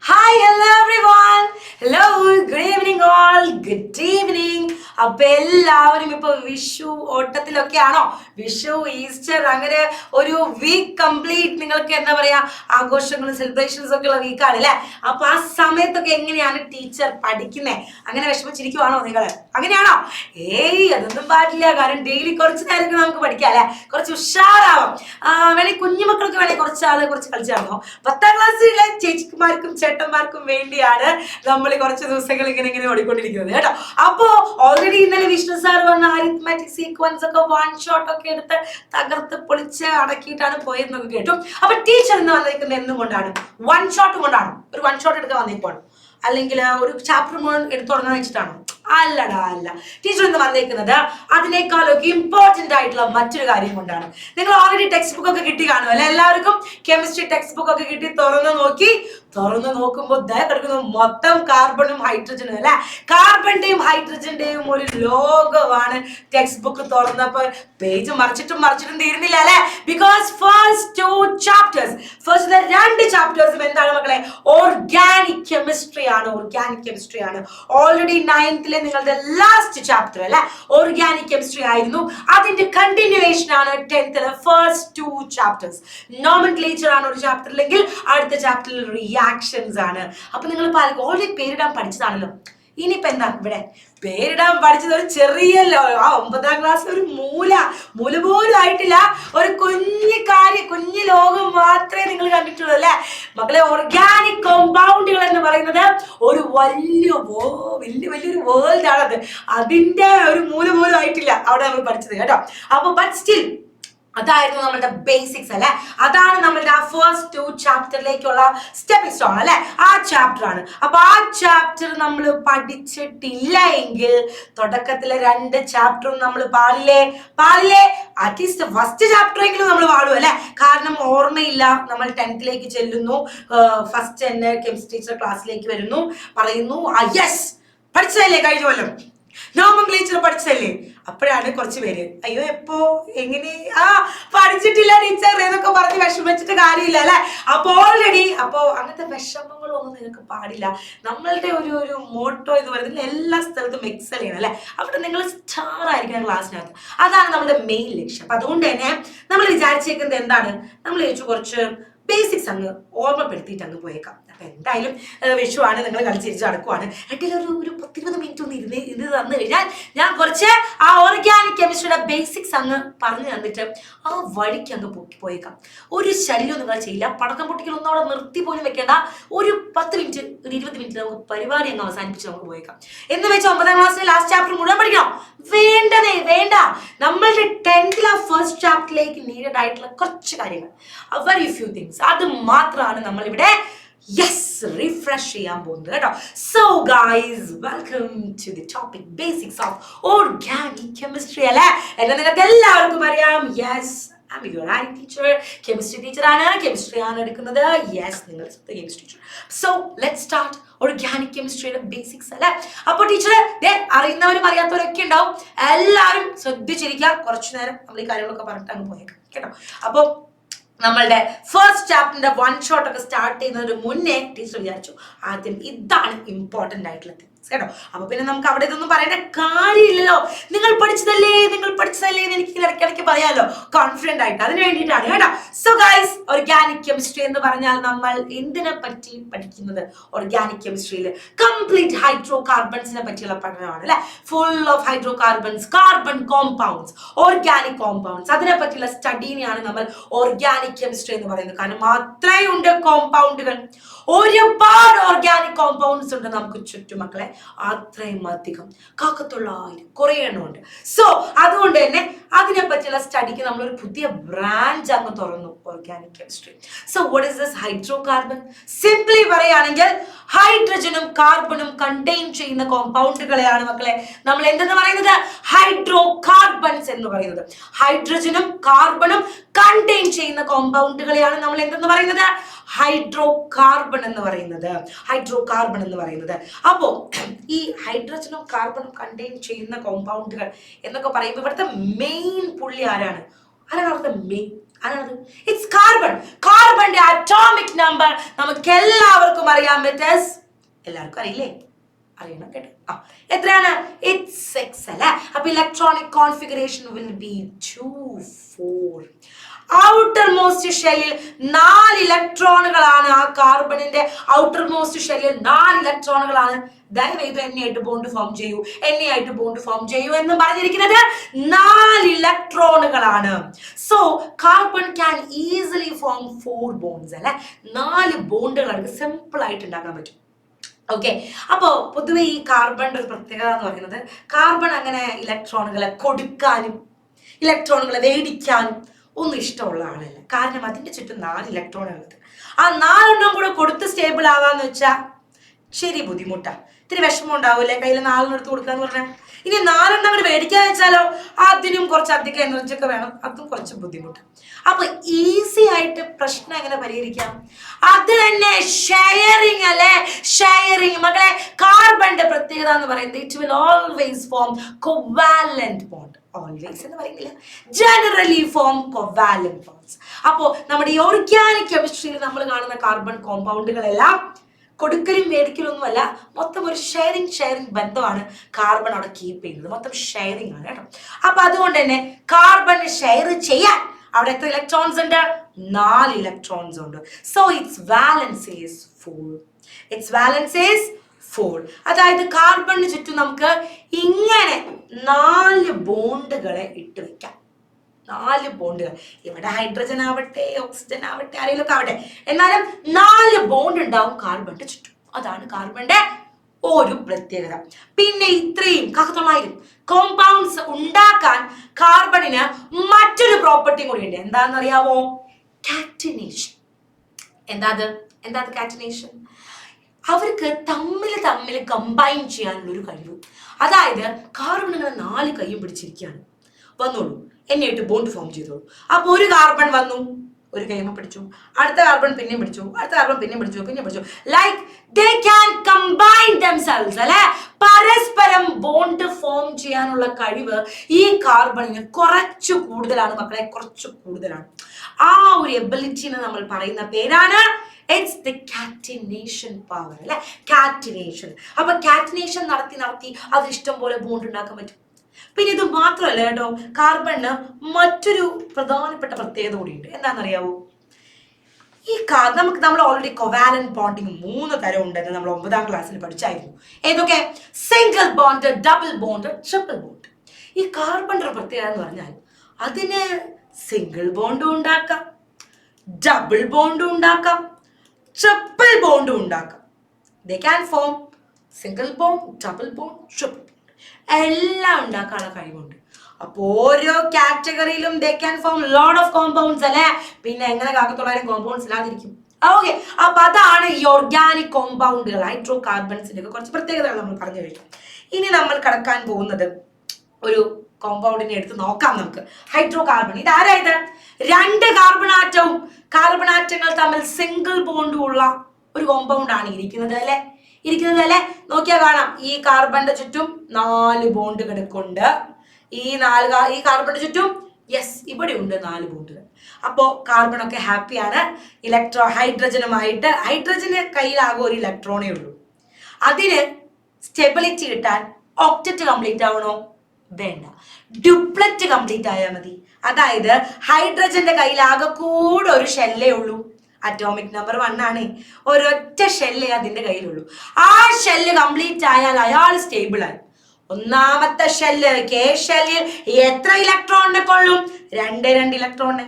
Hi, hello everyone. Hello, good evening all. Good evening. അപ്പൊ എല്ലാവരും ഇപ്പൊ വിഷു ഓട്ടത്തിലൊക്കെയാണോ? വിഷു, ഈസ്റ്റർ, അങ്ങനെ ഒരു വീക്ക് കംപ്ലീറ്റ് നിങ്ങൾക്ക് എന്താ പറയാ ആഘോഷങ്ങളും സെലിബ്രേഷൻസ് ഒക്കെ ഉള്ള വീക്കാണ് അല്ലെ. അപ്പൊ ആ സമയത്തൊക്കെ എങ്ങനെയാണ് ടീച്ചർ പഠിക്കുന്നേ? അങ്ങനെ വിഷമിച്ചിരിക്കുവാണോ നിങ്ങൾ? അങ്ങനെയാണോ? അതൊന്നും പാടില്ല. കാരണം ഡെയിലി കുറച്ച് നേരമൊക്കെ നമുക്ക് പഠിക്കാം അല്ലെ, കുറച്ച് ഉഷാറാവും. വേണമെങ്കിൽ കുഞ്ഞുമക്കൾക്ക് വേണമെങ്കിൽ കുറച്ച് കളിച്ചാണോ. 10ാം ക്ലാസ്സിലെ ചേച്ചിമാർക്കും ചേട്ടന്മാർക്കും വേണ്ടിയാണ് നമ്മൾ കുറച്ച് ദിവസങ്ങൾ ഇങ്ങനെ ഓടിക്കൊണ്ടിരിക്കുന്നത് കേട്ടോ. അപ്പോ ഓൾറെഡി ഇന്നലെ വിഷ്ണു സാർ വന്ന അരിത്മാറ്റിക് സീക്വൻസ് ഒക്കെ വൺ ഷോട്ട് ഒക്കെ എടുത്ത് തകർത്ത് പൊളിച്ച് അടക്കിയിട്ടാണ് പോയെന്നൊക്കെ കേട്ടു. അപ്പൊ ടീച്ചർ ഇന്ന് വന്നിരിക്കുന്നത് എന്തുകൊണ്ടാണ്? വൺ ഷോട്ട് കൊണ്ടാണ്. ഒരു വൺ ഷോട്ട് എടുക്കാൻ വന്നേക്കുവാണ്, അല്ലെങ്കിൽ ഒരു ചാപ്റ്റർ മുഴുവൻ എടുത്തു തുടങ്ങാൻ വെച്ചിട്ടാണോ? അല്ല. ടീച്ചർ ഇന്ന് വന്നേക്കുന്നത് അതിനേക്കാളൊക്കെ ഇമ്പോർട്ടന്റ് ആയിട്ടുള്ള മറ്റൊരു കാര്യം കൊണ്ടാണ്. നിങ്ങൾ ഓൾറെഡി ടെക്സ്റ്റ് ബുക്ക് ഒക്കെ കിട്ടി കാണും അല്ലെ? എല്ലാവർക്കും കെമിസ്ട്രി ടെക്സ്റ്റ് ബുക്ക് ഒക്കെ കിട്ടി. തുറന്നു നോക്കുമ്പോൾ കിടക്കുന്നത് മൊത്തം കാർബണും ഹൈഡ്രജനും അല്ലെ. കാർബണിന്റെയും ഹൈഡ്രജന്റെയും ഒരു ലോകമാണ് ടെക്സ്റ്റ് ബുക്ക് തുറന്നപ്പോ. പേജ് മറിച്ചിട്ടും തീരുന്നില്ല അല്ലെ. ബിക്കോസ് ഫസ്റ്റ് 2 ചാപ്റ്റേഴ്സ്, ഫസ്റ്റ് 2 ചാപ്റ്റേഴ്സും എന്താണ് മക്കളെ? ഓർഗാനിക് കെമിസ്ട്രി ആണ്. ഓൾറെഡി 9th നിങ്ങളുടെ ലാസ്റ്റ് ചാപ്റ്റർ അല്ലെ ഓർഗാനിക് കെമിസ്ട്രി ആയിരുന്നു. അതിന്റെ കണ്ടിന്യൂവേഷൻ ആണ് 10th ഫസ്റ്റ് 2 ചാപ്റ്റേഴ്സ്. നോമൻക്ലേച്ചർ ആണ് ഒരു ചാപ്റ്ററിലെങ്കിൽ അടുത്ത ചാപ്റ്ററിൽ റിയാക്ഷൻസ് ആണ്. അപ്പൊ നിങ്ങൾ ഓൾറെഡി പേരിടാൻ പഠിച്ചതാണല്ലോ. ഇനിയിപ്പോ എന്താ ഇവിടെ പേരിടാൻ പഠിച്ചത്? ഒരു ചെറിയ 9ാം ക്ലാസ് ഒരു മൂല പോലും ആയിട്ടില്ല. ഒരു കുഞ്ഞു ലോകം മാത്രമേ നിങ്ങൾ കണ്ടിട്ടുള്ളൂ അല്ലെ മക്കളെ. ഓർഗാനിക് കോമ്പൗണ്ടുകൾ എന്ന് പറയുന്നത് ഒരു വലിയൊരു വേൾഡ് ആണത്. അതിന്റെ ഒരു മൂല പോലും ആയിട്ടില്ല അവിടെ നമ്മൾ പഠിച്ചത് കേട്ടോ. അപ്പൊ ബട്ട് സ്റ്റിൽ അതായിരുന്നു നമ്മളുടെ ബേസിക്സ് അല്ലെ. അതാണ് നമ്മളുടെ ആ ഫസ്റ്റ് 2 ചാപ്റ്ററിലേക്കുള്ള സ്റ്റെപ്പിംഗ് സ്റ്റോൺ അല്ലെ. ആ ചാപ്റ്റർ ആണ്. അപ്പൊ ആ ചാപ്റ്റർ നമ്മൾ പഠിച്ചിട്ടില്ല എങ്കിൽ തുടക്കത്തിലെ 2 ചാപ്റ്ററും നമ്മൾ പാടില്ലേ? അറ്റ്ലീസ്റ്റ് ഫസ്റ്റ് ചാപ്റ്റർ എങ്കിലും നമ്മൾ പാടും അല്ലെ. കാരണം ഓർമ്മയില്ല. നമ്മൾ 10th ചെല്ലുന്നു, ഫസ്റ്റ് തന്നെ കെമിസ്ട്രി ടീച്ചർ ക്ലാസ്സിലേക്ക് വരുന്നു, പറയുന്നു യെസ് പഠിച്ചതല്ലേ കഴിഞ്ഞ കൊല്ലം, നോമൻക്ലേച്ചർ പഠിച്ചതല്ലേ. അപ്പോഴാണ് കുറച്ച് പേര് അയ്യോ എപ്പോ എങ്ങനെ പഠിച്ചിട്ടില്ല ടീച്ചർ എന്നൊക്കെ പറഞ്ഞ് വിഷമിച്ചിട്ട് കാര്യമില്ല അല്ലെ. അപ്പൊ ഓൾറെഡി അങ്ങനത്തെ വിഷമങ്ങളൊന്നും നിങ്ങൾക്ക് പാടില്ല. നമ്മളുടെ ഒരു മോട്ടോ എന്ന് പറയുന്നത് എല്ലാ സ്ഥലത്തും എക്സൽ ചെയ്യണം അല്ലെ. അവിടെ നിങ്ങൾ സ്റ്റാർ ആയിരിക്കണം ക്ലാസ്സിനകത്ത്. അതാണ് നമ്മുടെ മെയിൻ ലക്ഷ്യം. അപ്പൊ അതുകൊണ്ട് തന്നെ നമ്മൾ വിചാരിച്ചേക്കുന്നത് എന്താണ്? നമ്മൾ ചോദിച്ചു കുറച്ച് ബേസിക്സ് അങ്ങ് ഓർമ്മപ്പെടുത്തിയിട്ട് അങ്ങ് പോയേക്കാം. അപ്പൊ എന്തായാലും വിഷുവാണ്, നിങ്ങൾ കളിച്ചിരിച്ച് നടക്കുവാണ്. ഒരു 10-20 മിനിറ്റ് ഒന്ന് ഇത് തന്നു കഴിഞ്ഞാൽ ഞാൻ കുറച്ച് ആ ഓർഗാനിക് കെമിസ്ട്രിയുടെ ബേസിക്സ് അങ്ങ് പറഞ്ഞു തന്നിട്ട് ആ വഴിക്ക് അങ്ങ് പോയേക്കാം. ഒരു ശല്യവും നിങ്ങൾ ചെയ്യില്ല. പടക്കം പൊട്ടിക്കലൊന്നും അവിടെ നിർത്തി പോലും വെക്കേണ്ട. ഒരു 10 മിനിറ്റ്, ഒരു 20 മിനിറ്റ് നമുക്ക് പരിപാടി അങ്ങ് അവസാനിപ്പിച്ച് നമുക്ക് പോയേക്കാം. എന്ന് വെച്ചാൽ 9ാം ക്ലാസ്സിലെ ലാസ്റ്റ് ചാപ്റ്റർ മുഴുവൻ പഠിക്കണം? വേണ്ട. നമ്മളുടെ 10th ഫസ്റ്റ് ചാപ്റ്ററിലേക്ക് നീഡഡ് ആയിട്ടുള്ള കുറച്ച് കാര്യങ്ങൾ, വെരി ഫ്യൂ തിങ്സ്, അത് മാത്രമാണ് നമ്മൾ ഇവിടെ റിഫ്രഷ് ചെയ്യാൻ പോകുന്നത് കേട്ടോ. So guys, welcome to the topic basics of organic chemistry അല്ലെ. എല്ലാം നിങ്ങൾക്ക് എല്ലാവർക്കും അറിയാം. I'm your teacher, chemistry teacher ആണ്. കെമിസ്ട്രി ആണ് എടുക്കുന്നത്. നിങ്ങൾ chemistry teacher. So let's start organic കെമിസ്ട്രിയുടെ ബേസിക്സ് അല്ലെ. അപ്പൊ ടീച്ചർ അറിയുന്നവരും അറിയാത്തവരൊക്കെ ഉണ്ടാവും. എല്ലാവരും ശ്രദ്ധിച്ചിരിക്കുക. കുറച്ചു നേരം നമ്മൾ ഈ കാര്യങ്ങളൊക്കെ പറഞ്ഞിട്ട് അങ്ങ് പോയേക്കാം കേട്ടോ. അപ്പൊ നമ്മളുടെ ഫസ്റ്റ് ചാപ്റ്ററിന്റെ വൺ ഷോട്ട് ഒക്കെ സ്റ്റാർട്ട് ചെയ്യുന്നതിന് മുന്നേ ടീച്ചർ വിചാരിച്ചു ആദ്യം ഇതാണ് ഇമ്പോർട്ടന്റ് ആയിട്ടുള്ള തിങ്സ് കേട്ടോ. അപ്പൊ പിന്നെ നമുക്ക് അവിടെ ഇതൊന്നും പറയേണ്ട കാര്യമില്ലല്ലോ. നിങ്ങൾ പഠിച്ചതല്ലേ എന്ന് എനിക്ക് ഇടയ്ക്കിടയ്ക്ക് പറയാമല്ലോ കോൺഫിഡന്റ് ആയിട്ട്. അതിന് വേണ്ടിയിട്ടാണ് കേട്ടോ. സോ ഗൈസ്, ഓർഗാനിക് കെമിസ്ട്രി എന്ന് പറഞ്ഞാൽ നമ്മൾ എന്തിനെ പറ്റി പഠിക്കുന്നത്? ഓർഗാനിക് കെമിസ്ട്രിയിൽ കംപ്ലീറ്റ് ഹൈഡ്രോ കാർബൺസിനെ പറ്റിയുള്ള പഠനമാണ് അല്ലെ. Full of hydro carbons, carbon compounds, organic compounds, അതിനെ പറ്റിയുള്ള സ്റ്റഡീനെയാണ് നമ്മൾ ഓർഗാനിക് കെമിസ്ട്രി എന്ന് പറയുന്നത്. കാരണം അത്രയുണ്ട് കോമ്പൗണ്ടുകൾ. ഒരുപാട് ഓർഗാനിക് കോമ്പൗണ്ട്സ് ഉണ്ട് നമുക്ക് ചുറ്റും മക്കളെ. അത്രയും അധികം, കാക്കത്തുള്ളായിരം കുറെ എണ്ണമുണ്ട്. സോ അതുകൊണ്ട് തന്നെ അതിനെ പറ്റിയുള്ള സ്റ്റഡിക്ക് നമ്മളൊരു പുതിയ ബ്രാഞ്ച് അങ്ങ് തുറന്നു, organic chemistry. So what is this hydro carbon? Simply പറയുകയാണെങ്കിൽ ഹൈഡ്രജനും കാർബണും കണ്ടെയ്ൻ ചെയ്യുന്ന കോമ്പൗണ്ടുകളെയാണ് മക്കളെ നമ്മൾ എന്തെന്ന് പറയുന്നത്? ഹൈഡ്രോ കാർബൺസ് എന്ന് പറയുന്നത്. ഹൈഡ്രജനും കാർബണും കണ്ടെയ്ൻ ചെയ്യുന്ന കോമ്പൗണ്ടുകളെയാണ് നമ്മൾ എന്തെന്ന് പറയുന്നത്? ഹൈഡ്രോ കാർബൺ എന്ന് പറയുന്നത്. അപ്പോ ഈ ഹൈഡ്രജനും കാർബണും കണ്ടെയ്ൻ ചെയ്യുന്ന കോമ്പൗണ്ടുകൾ എന്നൊക്കെ പറയുമ്പോൾ ഇവിടുത്തെ മെയിൻ പുള്ളി ആരാണ്? അവിടുത്തെ മെയിൻ ആരാണത്? It's carbon. കാർബണിന്റെ അറ്റോമിക് നമ്പർ നമുക്ക് എല്ലാവർക്കും അറിയാം. എല്ലാവർക്കും അറിയില്ലേ? അറിയണം കേട്ടോ. എത്രയാണ്? ഇറ്റ്സ് 6 അല്ലേ? അപ്പൊ electronic configuration will be 2 4. Outer most ഷെല്ലിൽ 4 ഇലക്ട്രോണുകളാണ്. ആ കാർബണിന്റെ ഔട്ടർ മോസ്റ്റ് ഷെല്ലിൽ 4 ഇലക്ട്രോണുകളാണ്. ദയവേത് എന്നെയായിട്ട് ബോണ്ട് ഫോം ചെയ്യൂ, എന്നെയായിട്ട് ബോണ്ട് ഫോം ചെയ്യൂ എന്ന് പറഞ്ഞിരിക്കുന്നത് 4 ഇലക്ട്രോണുകളാണ്. So carbon can easily form 4 bonds അല്ലെ? 4 ബോണ്ടുകൾക്ക് സിമ്പിൾ ആയിട്ട് ഉണ്ടാക്കാൻ പറ്റും. ഓക്കെ, അപ്പോൾ പൊതുവെ ഈ കാർബണിന്റെ ഒരു പ്രത്യേകത എന്ന് പറയുന്നത് കാർബൺ അങ്ങനെ ഇലക്ട്രോണുകളെ കൊടുക്കാനും ഇലക്ട്രോണുകളെ വേടിക്കാനും ഒന്നും ഇഷ്ടമുള്ള ആളല്ല. കാരണം അതിന്റെ ചുറ്റും 4 ഇലക്ട്രോണുള്ളത്. ആ 4 കൂടെ കൊടുത്ത് സ്റ്റേബിൾ ആവാന്ന് വെച്ചാൽ ശരി ബുദ്ധിമുട്ടാണ്. ഇത്തിരി വിഷമം ഉണ്ടാവൂല്ലേ കയ്യിൽ 4 എടുത്ത് കൊടുക്കാന്ന് പറഞ്ഞാൽ. ഇനി 4 കൂടെ മേടിക്കാന്ന് വെച്ചാലോ അതിനും കുറച്ച് അധികം എനർജി ഒക്കെ വേണം, അതും കുറച്ച് ബുദ്ധിമുട്ട്. അപ്പൊ ഈസി ആയിട്ട് പ്രശ്നം എങ്ങനെ പരിഹരിക്കാം? അത് തന്നെ ഷെയറിങ് അല്ലെ? ഷെയറിങ് മക്കളെ. കാർബണിന്റെ പ്രത്യേകത എന്ന് പറയുന്നത് it will always form covalent bond. Always എന്ന് പറയുന്നില്ല, ജനറലി ഫോം കോവാലന്റ് ബോണ്ട്സ്. അപ്പോ നമ്മുടെ ഈ ഓർഗാനിക് കെമിസ്ട്രിയിൽ നമ്മൾ കാണുന്ന കാർബൺ കോമ്പൗണ്ടുകളെല്ലാം കൊടുക്കലും മേടിക്കലൊന്നുമല്ല, മൊത്തം ഒരു ഷെയറിങ് ബന്ധമാണ് കാർബൺ അവിടെ കീപ്പ് ചെയ്യുന്നത്. മൊത്തം ഷെയറിങ് ആണ് കേട്ടോ. അപ്പൊ അതുകൊണ്ട് തന്നെ കാർബൺ ഷെയർ ചെയ്യാൻ അവിടെ എത്ര ഇലക്ട്രോൺസ് ഉണ്ട്? 4 ഇലക്ട്രോൺസ് ഉണ്ട്. So it's valence is 4. It's valence is 4. അതായത് കാർബണിന് ചുറ്റും നമുക്ക് ഇങ്ങനെ 4 ബോണ്ടുകളെ ഇട്ട് വെക്കാം. 4 ബോണ്ടുകൾ. ഇവിടെ ഹൈഡ്രജൻ ആവട്ടെ, ഓക്സിജൻ ആവട്ടെ, ആരെങ്കിലും ആവട്ടെ, എന്നാലും 4 ബോണ്ട് ഉണ്ടാവും കാർബണിന്റെ ചുറ്റും. അതാണ് കാർബണിന്റെ ഒരു പ്രത്യേകത. പിന്നെ ഇത്രയും 900 കോമ്പൗണ്ട്സ് ഉണ്ടാക്കാൻ കാർബണിന് മറ്റൊരു പ്രോപ്പർട്ടിയും കൂടി ഉണ്ട്. എന്താണെന്നറിയാമോ? കാറ്റിനേഷൻ. എന്താ കാറ്റിനേഷൻ? അവർക്ക് തമ്മിൽ കമ്പൈൻ ചെയ്യാനുള്ള ഒരു കഴിവ്. അതായത് കാർബൺ ഇങ്ങനെ 4 കൈയും പിടിച്ചിരിക്കുകയാണ്. വന്നോളൂ, എന്നെയായിട്ട് ബോണ്ട് ഫോം ചെയ്തോളൂ. അപ്പൊ ഒരു കാർബൺ വന്നു, ഒരു കൈമ പിടിച്ചു, അടുത്ത കാർബൺ പിന്നെയും പിടിച്ചു, അടുത്ത കാർബൺ പിന്നെയും പിടിച്ചു. Like they can combine themselves അല്ലെ? പരസ്പരം ബോണ്ട് ഫോം ചെയ്യാനുള്ള കഴിവ് ഈ കാർബണിന് കുറച്ചു കൂടുതലാണ് മക്കളെ, കുറച്ചു കൂടുതലാണ്. ആ ഒരു എബിലിറ്റിനെ നമ്മൾ പറയുന്ന പേരാണ് ഇറ്റ്സ് ദ കാറ്റിനേഷൻ പവർ അല്ലെ? കാറ്റിനേഷൻ. അപ്പൊ കാറ്റിനേഷൻ നടത്തി അത് ഇഷ്ടം പോലെ ബോണ്ട് ഉണ്ടാക്കാൻ പറ്റും. പിന്നെ ഇത് മാത്രമല്ല കേട്ടോ, കാർബണിന് മറ്റൊരു പ്രധാനപ്പെട്ട പ്രത്യേകത കൂടിയുണ്ട്. എന്താണെന്നറിയാവോ? ഈ നമ്മൾ ഓൾറെഡി കൊവാലന്റ് ബോണ്ടിങ് 3 തരം ഉണ്ടെന്ന് നമ്മൾ 9ാം ക്ലാസ്സിൽ പഠിച്ചായിരുന്നു. ഏതൊക്കെ? Single bond, double bond, triple bond. ഈ കാർബണിന്റെ പ്രത്യേകത എന്ന് പറഞ്ഞാൽ അതിന് സിംഗിൾ ബോണ്ടും ഉണ്ടാക്കാം, ഡബിൾ ബോണ്ടും ഉണ്ടാക്കാം, ട്രിപ്പിൾ ബോണ്ടും ഉണ്ടാക്കാം. They can form single bond, double bond, triple എല്ലാം ഉണ്ടാക്കാനുള്ള കഴിവുണ്ട്. അപ്പൊ ഓരോ കാറ്റഗറിയിലും they can form lot of compounds അല്ലെ? പിന്നെ എങ്ങനെ 900 കോമ്പൗണ്ട്സ് ഇല്ലാതിരിക്കും? ഓക്കെ, അപ്പൊ അതാണ് ഈ ഓർഗാനിക് കോമ്പൗണ്ടുകൾ, ഹൈഡ്രോ കാർബൺസിന്റെ ഒക്കെ കുറച്ച് പ്രത്യേകതകൾ നമ്മൾ പറഞ്ഞു കഴിഞ്ഞു. ഇനി നമ്മൾ കടക്കാൻ പോകുന്നത് ഒരു കോമ്പൗണ്ടിനെ എടുത്ത് നോക്കാം നമുക്ക്. Hydro carbon. ഇത് ആരായത്? 2 കാർബൺ ആറ്റങ്ങൾ തമ്മിൽ സിംഗിൾ ബോണ്ടും ഉള്ള ഒരു കോമ്പൗണ്ട് ആണ് ഇരിക്കുന്നത് അല്ലെ? നോക്കിയാൽ കാണാം. ഈ കാർബണിന്റെ ചുറ്റും 4 ബോണ്ട് കിടക്കുന്നുണ്ട്. ഈ കാർബണിന്റെ ചുറ്റും ഇവിടെ ഉണ്ട് 4 ബോണ്ടുകൾ. അപ്പോ കാർബൺ ഒക്കെ ഹാപ്പിയാണ്. ഹൈഡ്രജനുമായിട്ട് ഹൈഡ്രജന് കയ്യിലാകെ ഒരു ഇലക്ട്രോണേ ഉള്ളൂ. അതിന് സ്റ്റെബിലിറ്റി കിട്ടാൻ ഒക്ടറ്റ് കംപ്ലീറ്റ് ആവണോ? വേണ്ട, ഡ്യൂപ്ലറ്റ് കംപ്ലീറ്റ് ആയാൽ മതി. അതായത് ഹൈഡ്രജന്റെ കയ്യിലാകെ കൂടെ ഒരു ഷെല്ലേ ഉള്ളൂ. അറ്റോമിക് നമ്പർ 1 ആണ്. ഒരൊറ്റ ഷെല്ലേ അതിന്റെ കയ്യിലുള്ളൂ. ആ ഷെല്ല് കംപ്ലീറ്റ് ആയാൽ അയാൾ സ്റ്റേബിൾ ആയി. ഒന്നാമത്തെ ഷെല്ല് കെ ഷെല്ലിൽ എത്ര ഇലക്ട്രോണിനെ കൊള്ളും? 2 ഇലക്ട്രോണിനെ.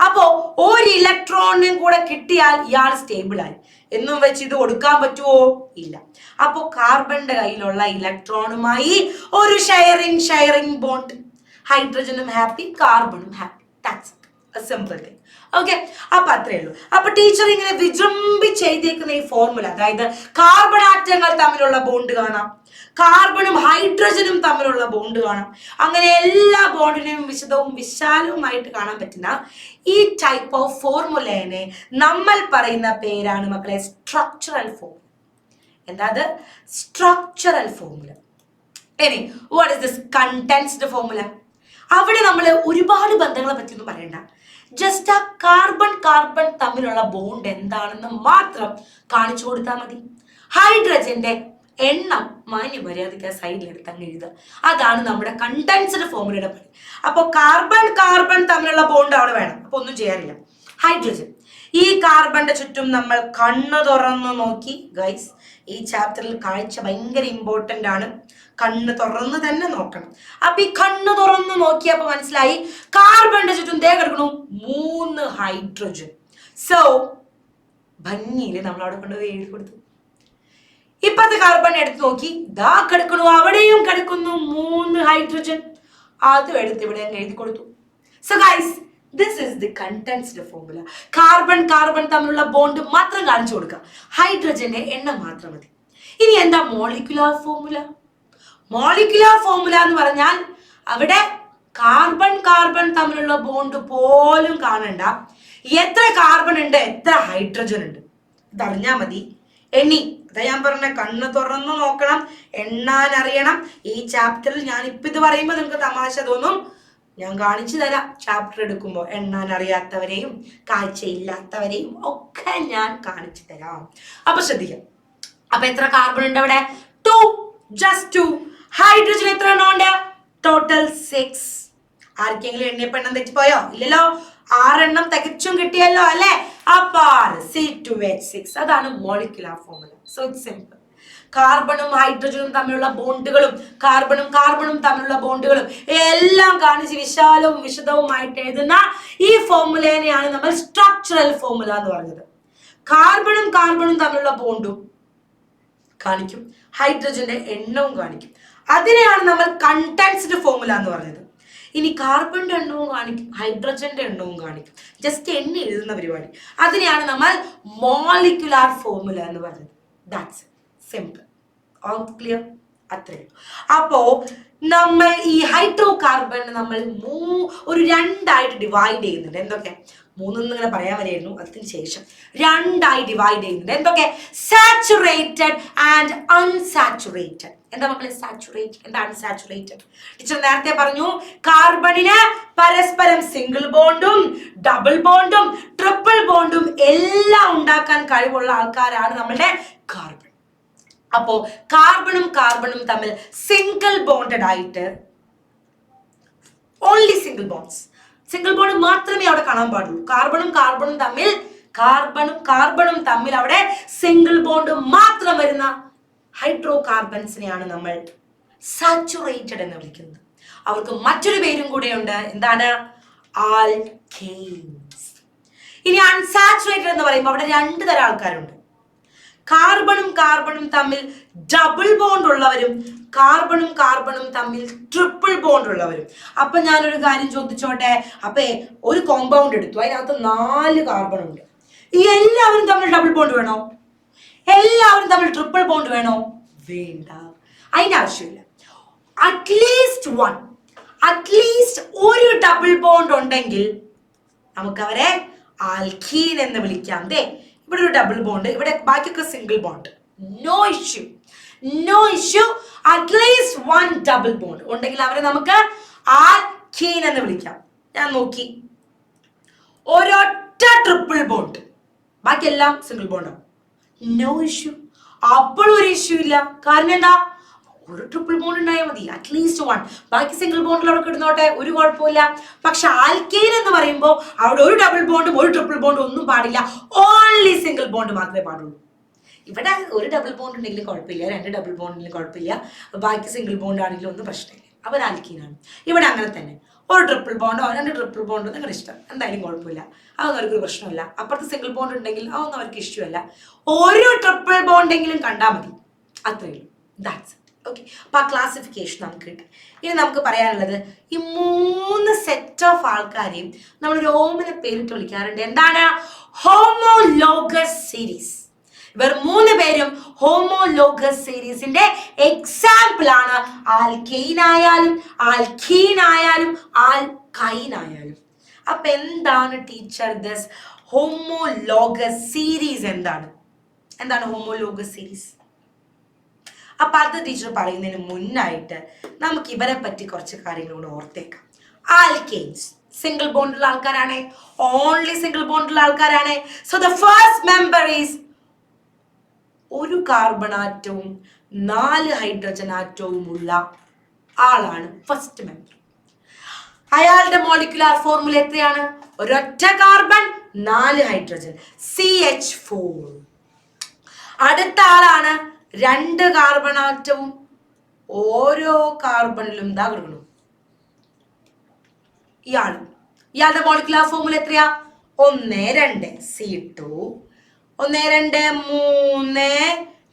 അപ്പോ ഒരു ഇലക്ട്രോണിനും കൂടെ കിട്ടിയാൽ ഇയാൾ സ്റ്റേബിൾ ആയി. എന്നും വെച്ച് ഇത് കൊടുക്കാൻ പറ്റുമോ? ഇല്ല. അപ്പോ കാർബണിന്റെ കയ്യിലുള്ള ഇലക്ട്രോണുമായി ഒരു ഷെയറിംഗ് ബോണ്ട്. ഹൈഡ്രജനും ഹാപ്പി, കാർബണും happy. That's simple thing. Okay, അപ്പൊ അത്രേ ഉള്ളൂ. അപ്പൊ ടീച്ചർ ഇങ്ങനെ വിജൃംഭിച്ച് എഴുതിയേക്കുന്ന ഈ ഫോർമുല, അതായത് കാർബൺ ആറ്റങ്ങൾ തമ്മിലുള്ള ബോണ്ട് കാണാം, കാർബണും ഹൈഡ്രജനും തമ്മിലുള്ള ബോണ്ട് കാണാം, അങ്ങനെ എല്ലാ ബോണ്ടിനെയും വിശാലവുമായിട്ട് കാണാൻ പറ്റുന്ന ഈ ടൈപ്പ് ഓഫ് ഫോർമുലേനെ നമ്മൾ പറയുന്ന പേരാണ് മക്കളെ സ്ട്രക്ചറൽ ഫോർമുല. എന്താ സ്ട്രക്ചറൽ ഫോർമുല? ഇനി what is this condensed formula? അവിടെ നമ്മൾ ഒരുപാട് ബന്ധങ്ങളെ പറ്റിയൊന്നും പറയണ്ട. ജസ്റ്റ് ആ കാർബൺ തമ്മിലുള്ള ബോണ്ട് എന്താണെന്ന് മാത്രം കാണിച്ചു കൊടുത്താൽ മതി. ഹൈഡ്രജന്റെ എണ്ണം മര്യാദയ്ക്ക് സൈഡിൽ എടുത്ത് അങ്ങ് എഴുതുക. അതാണ് നമ്മുടെ കണ്ടൻസ്ഡ് ഫോർമുലയുടെ പണി. അപ്പോൾ കാർബൺ തമ്മിലുള്ള ബോണ്ട് അവിടെ വേണം. അപ്പൊ ഒന്നും ചെയ്യാനില്ല. ഹൈഡ്രജൻ, ഈ കാർബണിന്റെ ചുറ്റും നമ്മൾ കണ്ണു തുറന്ന് നോക്കി. ഗൈസ്, ഈ ചാപ്റ്ററിൽ കാഴ്ച ഭയങ്കര ഇമ്പോർട്ടന്റ് ആണ്. കണ്ണ് തുറന്ന് തന്നെ നോക്കണം. അപ്പൊ ഈ കണ്ണ് തുറന്ന് നോക്കിയപ്പോ മനസ്സിലായി കാർബണിന്റെ ചുറ്റും ദേ കിടക്കണു 3 ഹൈഡ്രജൻ. സോ ഭംഗിയില് നമ്മൾ അവിടെ കൊണ്ടുപോയി എഴുതി കൊടുത്തു. ഇപ്പത്തെ കാർബൺ എടുത്ത് നോക്കി, ദാ കിടക്കണു, അവിടെയും കിടക്കുന്നു 3 ഹൈഡ്രജൻ. അതും എടുത്ത് ഇവിടെ എഴുതി കൊടുത്തു. So guys, this is the condensed formula. Carbon തമ്മിലുള്ള ബോണ്ട് മാത്രം കാണിച്ചു കൊടുക്കുക. ഹൈഡ്രജന്റെ എണ്ണം മാത്രം മതി. ഇനി എന്താ മോളിക്കുലാർ ഫോർമുല? മോളിക്കുലാർ ഫോർമുല എന്ന് പറഞ്ഞാൽ അവിടെ കാർബൺ തമ്മിലുള്ള ബോണ്ട് പോലും കാണണ്ട. എത്ര കാർബൺ ഉണ്ട്, എത്ര ഹൈഡ്രജൻ ഉണ്ട്, ഇതറിഞ്ഞാൽ മതി. എണ്ണി, അതാ ഞാൻ പറഞ്ഞ കണ്ണ് തുറന്നു നോക്കണം, എണ്ണാൻ അറിയണം. ഈ ചാപ്റ്ററിൽ ഞാൻ ഇപ്പൊ ഇത് പറയുമ്പോൾ നിങ്ങൾക്ക് തമാശ തോന്നും. ഞാൻ കാണിച്ചു തരാം. ചാപ്റ്റർ എടുക്കുമ്പോൾ എണ്ണാൻ അറിയാത്തവരെയും കാഴ്ചയില്ലാത്തവരെയും ഒക്കെ ഞാൻ കാണിച്ചു തരാം. അപ്പൊ ശ്രദ്ധിക്കാം. അപ്പൊ എത്ര കാർബൺ ഉണ്ട് അവിടെ? 2, just 2. ഹൈഡ്രജൻ എത്ര എണ്ണം ഉണ്ട്? ടോട്ടൽ 6. ആർക്കെങ്കിലും എണ്ണിയപ്പോ എണ്ണം തെറ്റിപ്പോയോ? ഇല്ലല്ലോ. 6 എണ്ണം തികച്ചും കിട്ടിയല്ലോ അല്ലെ? അപ്പൊ C2H6. അതാണ് molecular formula. So it's simple. കാർബണും ഹൈഡ്രജനും തമ്മിലുള്ള ബോണ്ടുകളും കാർബണും തമ്മിലുള്ള ബോണ്ടുകളും എല്ലാം കാണിച്ച് വിശാലവും വിശദവുമായിട്ട് എഴുതുന്ന ഈ ഫോർമുലേനെയാണ് നമ്മൾ സ്ട്രക്ചറൽ ഫോർമുല എന്ന് പറഞ്ഞത്. കാർബണും തമ്മിലുള്ള ബോണ്ടും കാണിക്കും, ഹൈഡ്രജന്റെ എണ്ണവും കാണിക്കും. അതിനെയാണ് നമ്മൾ കണ്ടൻസ്ഡ് ഫോർമുല എന്ന് പറഞ്ഞത്. ഇനി കാർബണിന്റെ എണ്ണവും കാണിക്കും, ഹൈഡ്രജന്റെ എണ്ണവും കാണിക്കും. ജസ്റ്റ് എണ്ണ എഴുതുന്ന പരിപാടി, അതിനെയാണ് നമ്മൾ മോളിക്കുലാർ ഫോർമുല എന്ന് പറഞ്ഞത്. That's simple. All clear? അത്രയും. അപ്പോ നമ്മൾ ഈ ഹൈഡ്രോ കാർബൺ നമ്മൾ ഒരു 2ആയിട്ട് ഡിവൈഡ് ചെയ്യുന്നുണ്ട്. എന്തൊക്കെ? 3 ഇങ്ങനെ പറയാൻ വരെയായിരുന്നു, അതിന് ശേഷം 2ആയി ഡിവൈഡ് ചെയ്യുന്നുണ്ട്. എന്തൊക്കെ? Saturated and unsaturated. എന്താ മക്കളെ സാച്ചുറേറ്റഡ്, എന്താ അൺസാച്ചുറേറ്റഡ്? ടീച്ചർ നേരത്തെ പറഞ്ഞു കാർബണിന് പരസ്പരം സിംഗിൾ ബോണ്ടും ഡബിൾ ബോണ്ടും ട്രിപ്പിൾ ബോണ്ടും എല്ലാം ഉണ്ടാക്കാൻ കഴിവുള്ള ആൾക്കാരാണ് നമ്മളുടെ കാർബൺ. അപ്പോ കാർബണും തമ്മിൽ സിംഗിൾ ബോണ്ടഡ് ആയിട്ട് ഓൺലി സിംഗിൾ ബോണ്ട് മാത്രമേ അവിടെ കാണാൻ പാടുള്ളൂ. കാർബണും തമ്മിൽ അവിടെ സിംഗിൾ ബോണ്ട് മാത്രം വരുന്ന ഹൈഡ്രോ കാർബൺസിനെയാണ് നമ്മൾ സാച്ചുറേറ്റഡ് എന്ന് വിളിക്കുന്നത്. അവർക്ക് മറ്റൊരു പേരും കൂടെയുണ്ട്. എന്താണ്? ആൽക്കെയ്ൻസ്. ഇനി അൺസാച്ചുറേറ്റഡ് എന്ന് പറയുമ്പോൾ അവിടെ 2 തരം ആൾക്കാരുണ്ട്. കാർബണും തമ്മിൽ ഡബിൾ ബോണ്ട് ഉള്ളവരും കാർബണും തമ്മിൽ ട്രിപ്പിൾ ബോണ്ട് ഉള്ളവരും. അപ്പൊ ഞാനൊരു കാര്യം ചോദിച്ചോട്ടെ. അപ്പൊ ഒരു കോമ്പൗണ്ട് എടുത്തു, അതിനകത്ത് 4 കാർബൺ ഉണ്ട്. ഈ എല്ലാവരും തമ്മിൽ ഡബിൾ ബോണ്ട് വേണോ? എല്ലാവരും തമ്മിൽ ട്രിപ്പിൾ ബോണ്ട് വേണോ? വേണ്ട, അതിന്റെ ആവശ്യമില്ല. അറ്റ്ലീസ്റ്റ് ഒരു ഡബിൾ ബോണ്ട് ഉണ്ടെങ്കിൽ നമുക്കവരെ ആൽക്കീൻ എന്ന് വിളിക്കാം. ഇവിടെ ഒരു ഡബിൾ ബോണ്ട്, ഇവിടെ ബാക്കിയൊക്കെ സിംഗിൾ ബോണ്ട്. No issue. At least 1 double bond ഉണ്ടെങ്കിൽ അവരെ നമുക്ക് ആൽക്കീൻ എന്ന് വിളിക്കാം. ഞാൻ നോക്കി, ഒരൊറ്റ ട്രിപ്പിൾ ബോണ്ട്, ബാക്കിയെല്ലാം സിംഗിൾ ബോണ്ടാണ്. No issue. അപ്പോഴും ഒരു ഇഷ്യൂ ഇല്ല. കാരണം എന്താ? ഒരു ട്രിപ്പിൾ ബോണ്ട് ഉണ്ടായാൽ മതി, അറ്റ്ലീസ്റ്റ് 1. ബാക്കി സിംഗിൾ ബോണ്ടിൽ അവിടെ കിടന്നോട്ടെ, ഒരു കുഴപ്പമില്ല. പക്ഷെ ആൽക്കെയിൻ എന്ന് പറയുമ്പോൾ അവിടെ ഒരു ഡബിൾ ബോണ്ടും ഒരു ട്രിപ്പിൾ ബോണ്ടും ഒന്നും പാടില്ല. ഓൺലി സിംഗിൾ ബോണ്ട് മാത്രമേ പാടുള്ളൂ. ഇവിടെ ഒരു ഡബിൾ ബോണ്ട് ഉണ്ടെങ്കിലും കുഴപ്പമില്ല, 2 ഡബിൾ ബോണ്ടിലും കുഴപ്പമില്ല, ബാക്കി സിംഗിൾ ബോണ്ട് ആണെങ്കിലും ഒന്നും പ്രശ്നമില്ല, അവർ ആൽക്കീനാണ്. ഇവിടെ അങ്ങനെ തന്നെ ഒരു ട്രിപ്പിൾ ബോണ്ടോ 2 ട്രിപ്പിൾ ബോണ്ടോ നിങ്ങളുടെ ഇഷ്ടം, എന്തായാലും കുഴപ്പമില്ല, അതൊന്നും അവർക്കൊരു പ്രശ്നമല്ല. അപ്പുറത്ത് സിംഗിൾ ബോണ്ട് ഉണ്ടെങ്കിൽ അതൊന്നും അവർക്ക് ഇഷ്യൂ അല്ല. ഒരു ട്രിപ്പിൾ ബോണ്ടെങ്കിലും കണ്ടാൽ മതി, അത്രയേ ഉള്ളൂ. That's okay. അപ്പൊ ആ ക്ലാസിഫിക്കേഷൻ നമുക്ക് കിട്ടി. ഇനി നമുക്ക് പറയാനുള്ളത് ഈ 3 സെറ്റ് ഓഫ് ആൾക്കാരെയും നമ്മൾ ഓമന പേരിട്ട് വിളിക്കാറുണ്ട്. എന്താണ്? Homologous series. ഇവർ 3 പേരും ഹോമോലോഗസ് സീരീസിന്റെ എക്സാമ്പിൾ ആണ്. ആൽക്കെയിൻ ആയാലും ആൽക്കീൻ ആയാലും ആൽക്കൈൻ ആയാലും. അപ്പൊ എന്താണ് ടീച്ചർ ദിസ് ഹോമോലോഗസ് സീരീസ്? എന്താണ് ഹോമോലോഗസ് സീരീസ്? അപ്പൊ അത് ടീച്ചർ പറയുന്നതിന് മുന്നായിട്ട് നമുക്ക് ഇവരെ പറ്റി കുറച്ച് കാര്യങ്ങൾ കൂടെ ഓർത്തേക്കാം. ആൽക്കെയിൻസ് സിംഗിൾ ബോണ്ടുള്ള ആൾക്കാരാണ്, ഓൺലി സിംഗിൾ ബോണ്ടുള്ള ആൾക്കാരാണ്. So the first member is ഒരു കാർബൺ ആറ്റവും 4 ഹൈഡ്രജൻ ആറ്റവും ഉള്ള ആളാണ് ഫസ്റ്റ് മെമ്പർ. അയാളുടെ മോളിക്കുലാർ ഫോർമുല എത്രയാണ്? ഒരൊറ്റ കാർബൺ 4 ഹൈഡ്രജൻ CH4. അടുത്ത ആളാണ് 2 കാർബൺ ആറ്റവും ഓരോ കാർബണിലും എന്താ കൊടുക്കണം ഇയാളുടെ മോളിക്കുലാർ ഫോർമുല എത്രയാ? 1 2 C2 1 2 3